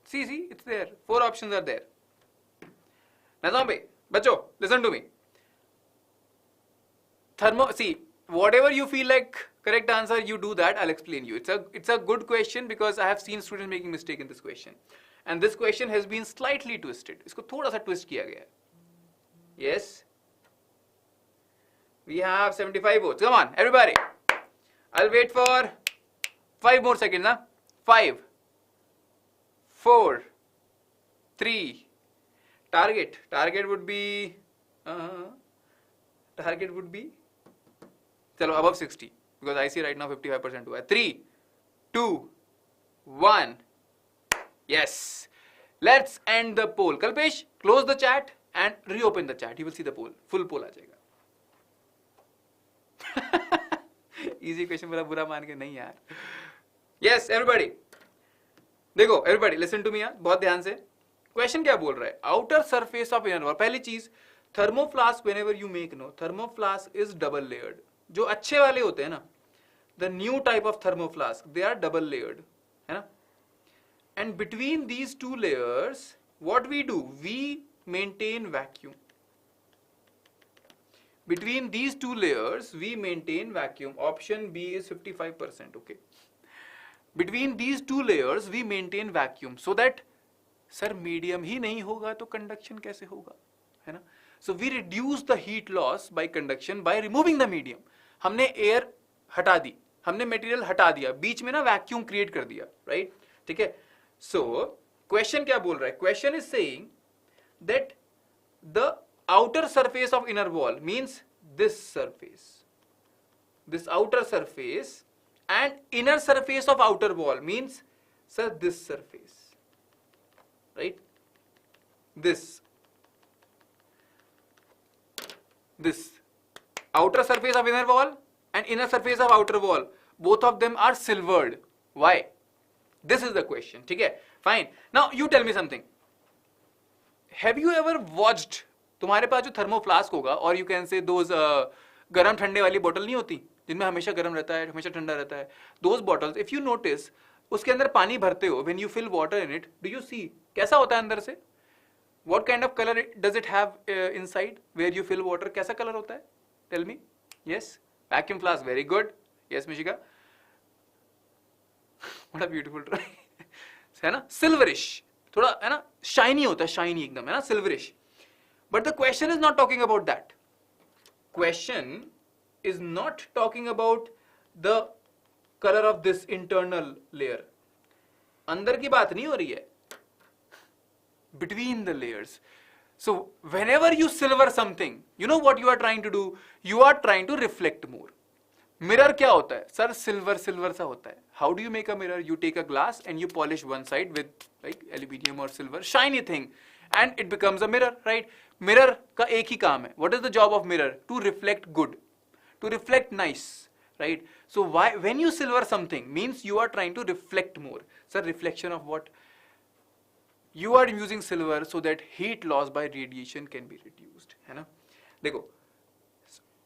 See, it's there. 4 options are there. Nazam bhai, bacho, listen to me. See, whatever you feel like correct answer, you do that. I'll explain you. It's a good question because I have seen students making mistake in this question. And this question has been slightly twisted. इसको थोड़ा सा twist किया गया है. Yes. We have 75 votes. Come on, everybody. I'll wait for 5 more seconds. 5, 4, 3. Target would be chalo, above 60 because I see right now 55% हुआ है. 3, 2, 1. Yes. Let's end the poll. Kalpesh, close the chat and reopen the chat. You will see the poll. Full poll आ जाएगा. Easy question बड़ा बुरा मान के नहीं यार. Yes, everybody. देखो, everybody, listen to me यार, बहुत ध्यान से. Question क्या बोल रहा है? Outer surface of inner wall. पहली चीज, thermoflask whenever you make thermoflask is double layered. जो अच्छे वाले होते हैं ना, the new type of thermoflask, they are double layered, है ना? And between these 2 layers, what we do? We maintain vacuum. Between these 2 layers, we maintain vacuum. Option B is 55%, okay? Between these 2 layers, we maintain vacuum so that, sir, medium ही नहीं होगा तो conduction कैसे होगा, है ना? So we reduce the heat loss by conduction by removing the medium. हमने air हटा दी, हमने material हटा दिया, बीच में ना vacuum create कर दिया, right? ठीक है? So question क्या बोल रहा है? Question is saying that the outer surface of inner wall means this surface, this outer surface, and inner surface of outer wall means, sir, this surface, right? This outer surface of inner wall and inner surface of outer wall, both of them are silvered. Why? This is the question. ठीक है? Fine. Now you tell me something. Have you ever watched, तुम्हारे पास जो थर्मोफ्लास्क होगा, और you can say those गरम ठंडे वाली बोतल नहीं होती जिनमें हमेशा गर्म रहता है, हमेशा ठंडा रहता है, those bottles, if you notice उसके अंदर पानी भरते हो, when you fill water in it, do you see कैसा होता है अंदर से? What kind of colour does it have inside where you fill water? कैसा कलर होता है? Tell me. Yes, vacuum flask. Very good. Yes Mishika, what a beautiful try. है ना, सिल्वरिश, थोड़ा है ना, शाइनी होता है, शाइनी एकदम, है ना, silverish. But the question is not talking about that. Question is not talking about the color of this internal layer. अंदर की बात नहीं हो रही है. Between the layers. So whenever you silver something, you know what you are trying to do? You are trying to reflect more. Mirror क्या होता है? Sir, silver सा होता है. How do you make a mirror? You take a glass and you polish one side with like aluminium or silver, shiny thing, and it becomes a mirror, right? Mirror का एक ही काम है. What is the job of mirror? To reflect good, to reflect nice, right? So why, when you silver something, means you are trying to reflect more. Sir, reflection of what? You are using silver so that heat loss by radiation can be reduced, है ना? देखो,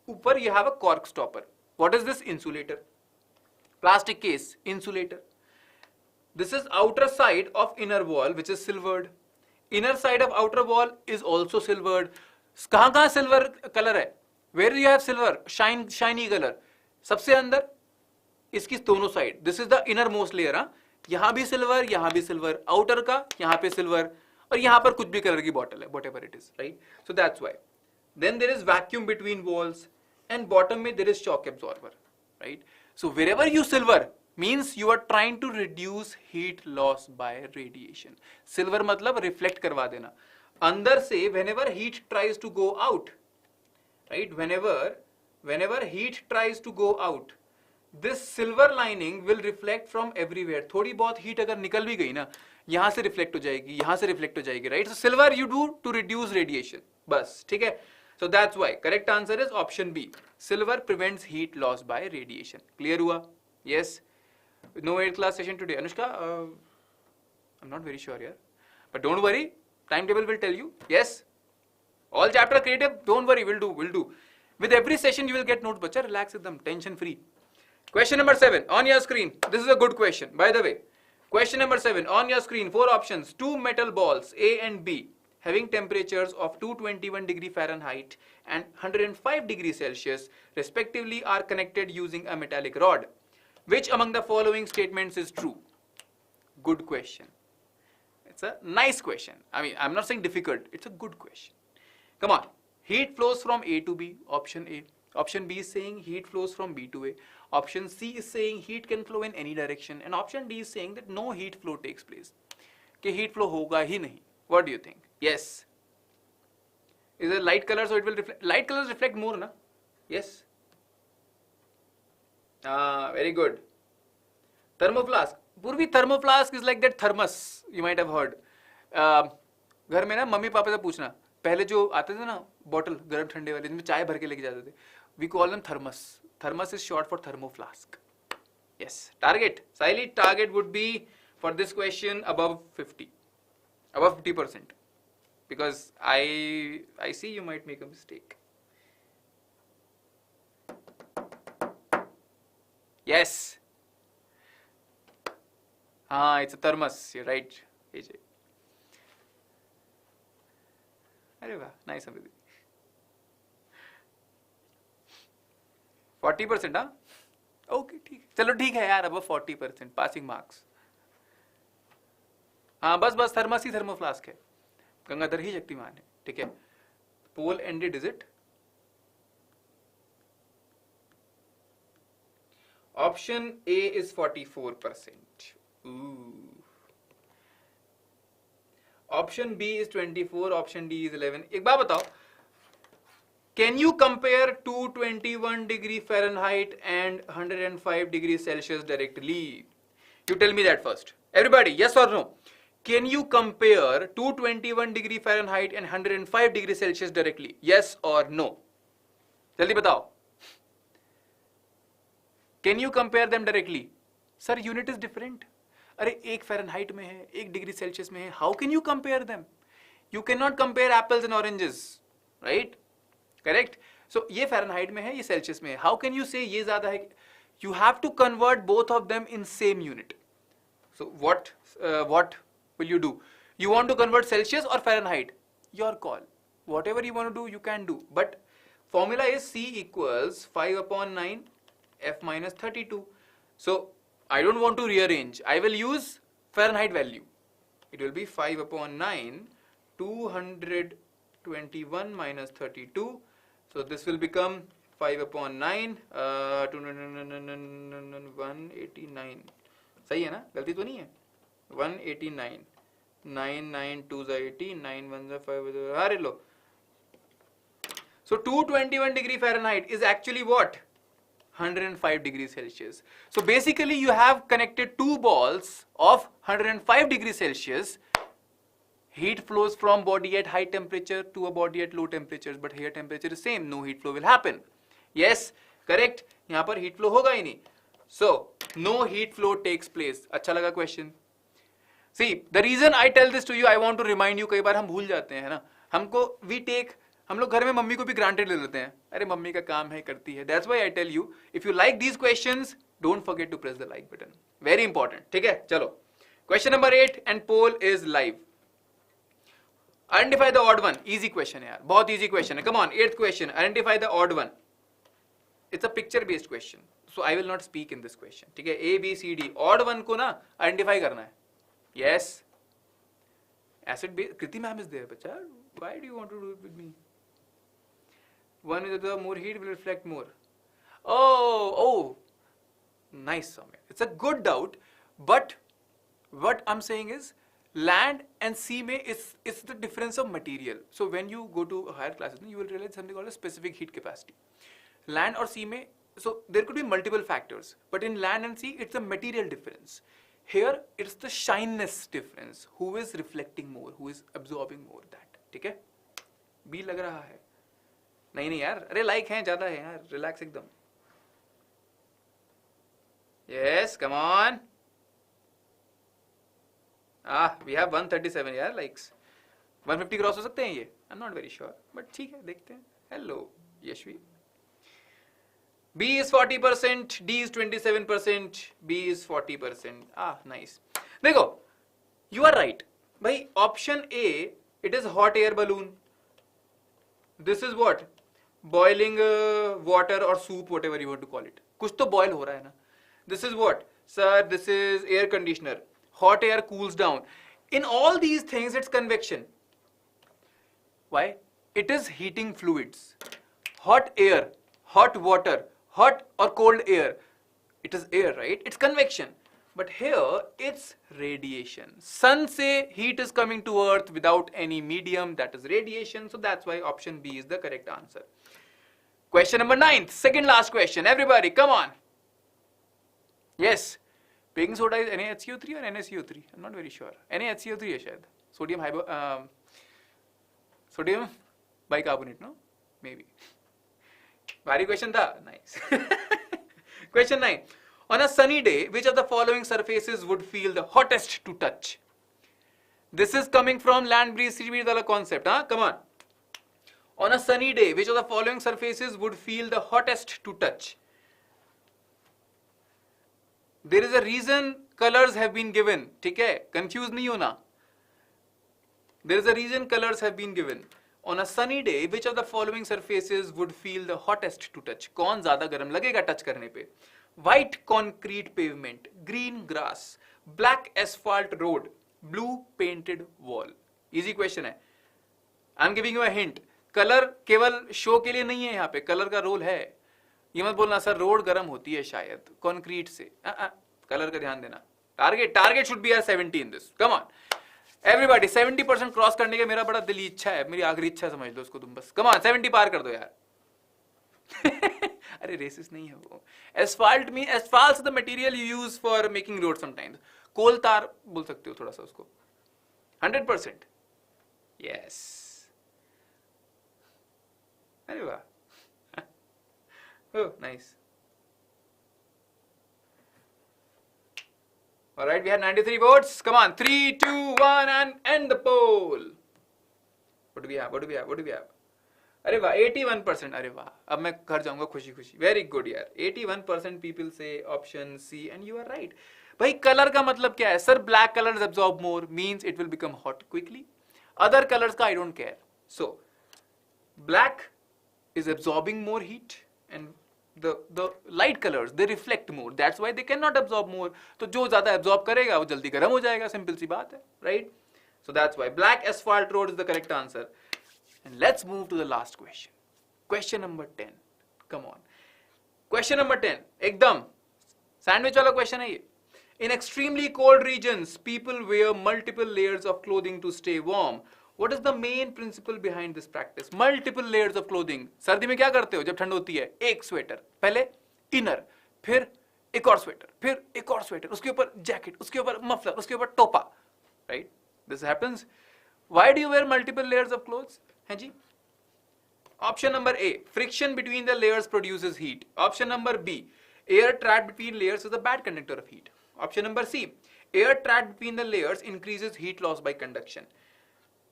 ऊपर you have a cork stopper. What is this? Insulator. Plastic case, insulator. This is outer side of inner wall, which is silvered. Inner side of outer wall is also silvered. कहाँ silver color है? Where you have silver, shiny colour, सबसे अंदर इसकी दोनों side, this is the inner most layer. यहां भी silver, यहां भी सिल्वर, आउटर का यहां पे सिल्वर, और यहां पर कुछ भी कलर की बॉटल है, whatever it is, right? So that's why. Then there is vacuum between walls, and bottom में there is shock absorber, right? So wherever you silver means you are trying to reduce heat loss by radiation. Silver मतलब reflect करवा देना अंदर से, whenever heat tries to go out, right? Whenever heat tries to go out, this silver lining will reflect from everywhere. थोड़ी बहुत heat अगर निकल भी गई ना, यहां से रिफ्लेक्ट हो जाएगी, यहां से रिफ्लेक्ट हो जाएगी, right? So silver you do to reduce radiation, बस, ठीक है? So that's why correct answer is option B, silver prevents heat loss by radiation. Clear हुआ? Yes. No 8th class session today, Anushka? I am not very sure यार, but don't worry, time table will tell you. Yes, all chapter creative, don't worry, we'll do with every session. You will get notes, bacha, relax with them, tension free. Question number 7 on your screen. This is a good question, by the way. Question number 7 on your screen, 4 options. 2 metal balls A and B having temperatures of 221 degree Fahrenheit and 105 degree Celsius respectively are connected using a metallic rod. Which among the following statements is true? Good question. It's a nice question. I mean, I'm not saying difficult, it's a good question. Come on. Heat flows from A to B, option A. Option B is saying heat flows from B to A. Option C is saying heat can flow in any direction. And option D is saying that no heat flow takes place. कि heat flow होगा ही नहीं. What do you think? Yes. Is it light color, so it will reflect? Light colors reflect more, na? Yes. Very good. Thermoflask. Purvi, thermoflask is like that thermos. You might have heard. घर में ना mummy papa से पूछना, पहले जो आते थे ना बॉटल गर्म ठंडे वाले, जिसमें चाय भर के लेके जाते थे, we call them thermos. Thermos is short for thermoflask. Yes. Target, Saili, target would be for this question above 50%, because I see you might make a mistake. Yes. It's a thermos, you're right, AJ. अरे वाह, nice अभिदी. 40%, हाँ, okay, ठीक, चलो ठीक है यार, अब 40% passing marks. हाँ, बस थर्मस ही थर्मोफ्लास्क है, गंगाधर ही शक्तिमान है, ठीक है? Poll ended, is it? Option A is 44%. Option B is 24, option D is 11. एक बात बताओ, can you compare 221 degree Fahrenheit and 105 degree Celsius directly? You tell me that first, everybody, yes और no? Can you compare 221 degree Fahrenheit and 105 degree Celsius directly? Yes और no? जल्दी बताओ. Can you compare them directly? Sir, unit is different. अरे, एक Fahrenheit में है, 1 degree Celsius में है, how can you compare them? You can not compare apples and oranges, right? Correct. So ये फ़ारेनहाइट में है, ये सेल्सियस में है, हाउ कैन यू से ये ज्यादा है? You have to convert both of them in same unit. So what will you do? You want to convert Celsius और Fahrenheit? Your call. Whatever you want to do, you can do. But formula is C equals 5/9 F minus 32. So I don't want to rearrange. I will use Fahrenheit value. It will be 5/9, 221 minus 32. So this will become 5/9, 189. सही है ना? गलती तो नहीं है? 189. 9 9 2s 18, 9 1s 5. अरे लो. So 221 degree Fahrenheit is actually what? 105 degrees Celsius. So basically you have connected two balls of 105 degrees Celsius. Heat flows from body at high temperature to a body at low temperatures, but here temperature is same. No heat flow will happen. Yes, correct. यहाँ पर heat flow होगा ही नहीं. So no heat flow takes place. अच्छा लगा question? See, the reason I tell this to you, I want to remind you. कई बार हम भूल जाते हैं ना. हमको we take, हम लोग घर में मम्मी को भी ग्रांटेड ले लेते हैं. अरे मम्मी का काम है, करती है. That's why I tell you, if you like these questions, don't forget to press the like button. Very important. ठीक है, चलो. Question number 8 and poll is live. Identify the odd one. Easy question है यार, बहुत easy question है. Come on, 8th question. Identify the odd one. It's a picture based question, so I will not speak in this question. ठीक है, A B C D, odd one को ना identify करना है. Yes, acid base. Kriti ma'am is there, bacha. Why do you want to do it with me? One with the more heat will reflect more. Oh, nice, Soumya. It's a good doubt, but what I'm saying is land and sea में is the difference of material. So when you go to higher classes, you will realize something called a specific heat capacity. Land और sea में, so there could be multiple factors, but in land and sea, it's a material difference. Here it's the shyness difference. Who is reflecting more? Who is absorbing more? That. ठीक है? B लग रहा है. नहीं यार, अरे like हैं ज्यादा है यार, रिलैक्स एकदम. Yes, come on. We have 137 यार likes. 150 क्रॉस हो सकते हैं ये? I'm not very sure, but ठीक है, देखते हैं. Hello, Yashvi. B is 40%, D is 27%, B is 40%. Nice. देखो, you are right. भाई, option A, it is hot air balloon. This is what? Boiling water or soup, whatever you want to call it. कुछ तो boil हो रहा है ना. This is what? Sir, this is air conditioner. Hot air cools down. In all these things, it's convection. Why? It is heating fluids. Hot air, hot water, hot or cold air, it is air, right? It's convection. But here it's radiation. Sun se heat is coming to earth without any medium, that is radiation. So that's why option B is the correct answer. Question number 9, second last question. Everybody come on. Yes, baking soda is NaHCO3 or NaCO3? I'm not very sure. NaHCO3 है शायद. Sodium bicarbonate, no? Maybe. भारी question था. Nice. Question 9. On a sunny day, which of the following surfaces would feel the hottest to touch? This is coming from land breeze sea breeze वाला concept. Come on. On a sunny day, which of the following surfaces would feel the hottest to touch? There is a reason colors have been given. ठीक है, confused नहीं होना. There is a reason colors have been given. On a sunny day, which of the following surfaces would feel the hottest to touch? कौन ज़्यादा गर्म लगेगा touch करने पे? White concrete pavement, green grass, black asphalt road, blue painted wall. Easy question है. I'm giving you a hint. Colour केवल show के लिए नहीं है यहाँ पे, कलर का रोल है. ये मत बोलना सर रोड गर्म होती है शायद कंक्रीट से. कलर का ध्यान देना. Target should be 70 in this. Come on. Everybody, 70% cross करने के मेरा बड़ा दिली इच्छा है, मेरी आखिरी इच्छा समझ लो उसको तुम बस. कम ऑन, 70 पार कर दो यार. अरे रेसिस नहीं है वो. एस्फाल्ट में, asphalt is the material you use for making road sometimes. Coal tar बोल सकते हो थोड़ा सा उसको. 100%. यस. अरे वाह. Oh nice. All right, we had 93 votes. Come on, 3, 2, 1, and end the poll. What do we have? अरे वाह, 81%. अरे वाह, अब मैं घर जाऊंगा खुशी खुशी. Very good यार. 81% people say option C, and you are right. भाई कलर का मतलब क्या है? Sir black colors absorb more, means it will become hot quickly. Other colors का I don't care. So black is absorbing more heat, and the light colors they reflect more. That's why they cannot absorb more. तो जो ज़्यादा absorb करेगा वो जल्दी गर्म हो जाएगा. Simple सी बात है, right? So that's why black asphalt road is the correct answer. And let's move to the last question. Question number 10. Come on. Question number 10. एकदम sandwich वाला question है ये. In extremely cold regions, people wear multiple layers of clothing to stay warm. What is the main principle behind this practice? Multiple layers of clothing. सर्दी में क्या करते हो जब ठंड होती है? एक स्वेटर, पहले इनर, फिर एक और स्वेटर, फिर एक और स्वेटर, उसके ऊपर जैकेट, उसके ऊपर मफलर, उसके ऊपर टोपा. Right? This happens. Why do you wear multiple layers of clothes? हैं जी? Option number A. Friction between the layers produces heat. Option number B. Air trapped between layers is a bad conductor of heat. Option number C. Air trapped between the layers increases heat loss by conduction.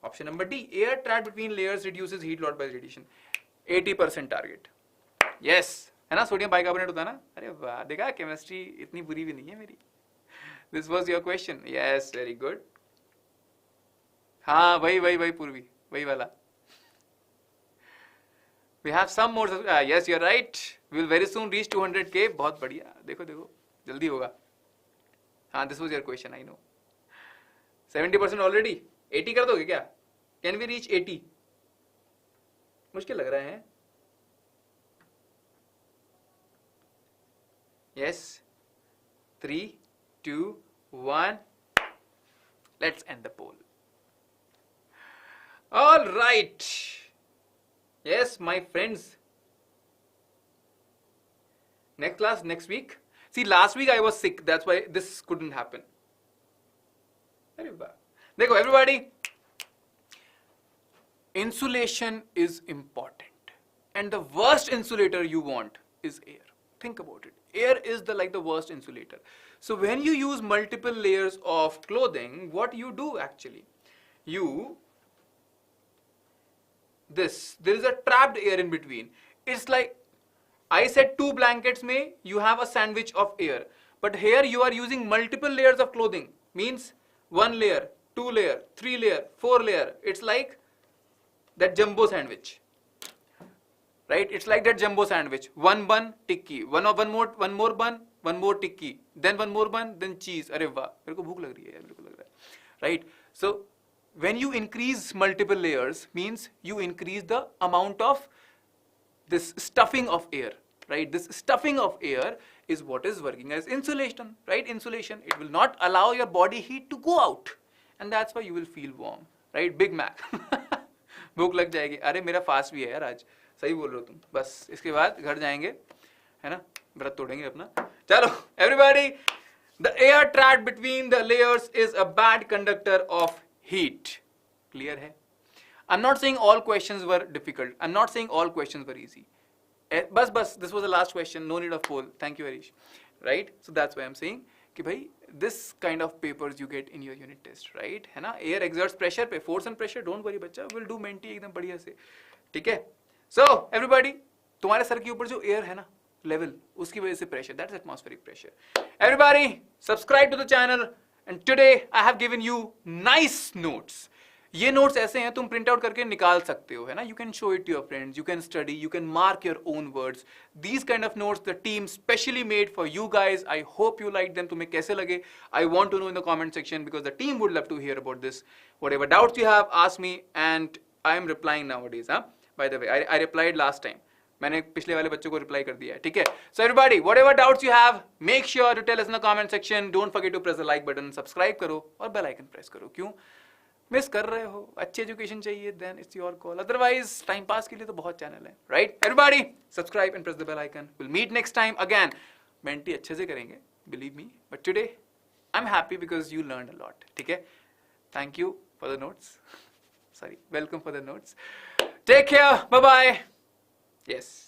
Option number D. Air trapped between layers reduces heat loss by radiation. 80% target. Yes. है ना, sodium bicarbonate होता है ना. अरे वाह, देखा chemistry इतनी बुरी भी नहीं है मेरी. This was your question. Yes, very good. हाँ वही पूर्वी, वही वाला. We have some more. Yes, you're right. We will very soon reach 200K. बहुत बढ़िया. देखो देखो जल्दी होगा. हाँ, this was your question, I know. 70% already. 80 कर दोगे क्या? Can we reach 80? मुश्किल लग रहा है. Yes. 3, 2, 1. Let's end the poll. All right. Yes, my friends. Next class next week. See, last week I was sick. That's why this couldn't happen. Dekho, everybody. Insulation is important. And the worst insulator you want is air. Think about it. Air is like the worst insulator. So when you use multiple layers of clothing, what you do actually? There is a trapped air in between. It's like I said 2 blankets may you have a sandwich of air, but here you are using multiple layers of clothing. Means 1 layer, 2 layer, 3 layer, 4 layer. It's like that jumbo sandwich, right? It's like that jumbo sandwich. 1 bun, tikki. One more bun, 1 more tikki. Then 1 more bun, then cheese. अरे वाह, मेरे को भूख लग रही है यार, मेरे को लग रहा है, right? So when you increase multiple layers, means you increase the amount of this stuffing of air, right? This stuffing of air is what is working as insulation, right? Insulation, it will not allow your body heat to go out, and that's why you will feel warm, right? Big Mac. भूख लग जाएगी. अरे मेरा fast भी है यार आज, सही बोल रहे हो तुम. बस इसके बाद घर जाएंगे, है ना, व्रत तोड़ेंगे अपना. चलो everybody, the air trapped between the layers is a bad conductor of heat. Clear hai? I'm not saying all questions were difficult. I'm not saying all questions were easy. Bas, this was the last question. No need of poll. Thank you, Harish. Right? So that's why I'm saying कि भाई this kind of papers you get in your unit test, right? है ना? Air exerts pressure पे, force and pressure. Don't worry बच्चा. We'll do menti एकदम बढ़िया से. ठीक है? So everybody, तुम्हारे सर के ऊपर जो air है ना, level, उसकी वजह से pressure. That's atmospheric pressure. Everybody, subscribe to the channel. And today I have given you nice notes. ये notes ऐसे हैं तुम print out करके निकाल सकते हो, है ना? You can show it to your friends, you can study, you can mark your own words. These kind of notes the team specially made for you guys. I hope you like them. तुम्हें कैसे लगे? I want to know in the comment section because the team would love to hear about this. Whatever doubts you have, ask me and I am replying nowadays. Huh? By the way, I replied last time. मैंने पिछले वाले बच्चों को reply कर दिया है, ठीक है? So everybody, whatever doubts you have, make sure to tell us in the comment section. Don't forget to press the like button, subscribe करो और bell icon press करो. क्यों? मिस कर रहे हो, अच्छी एजुकेशन चाहिए, then it's your call. Otherwise, time pass के लिए तो बहुत चैनल है, right? Everybody, subscribe and press the bell icon. We'll meet next time again. Menti अच्छे से करेंगे, believe me. But today, I'm happy because you learned a lot, ठीक है? Thank you for the notes. Sorry, welcome for the notes. Take care, bye bye. Yes.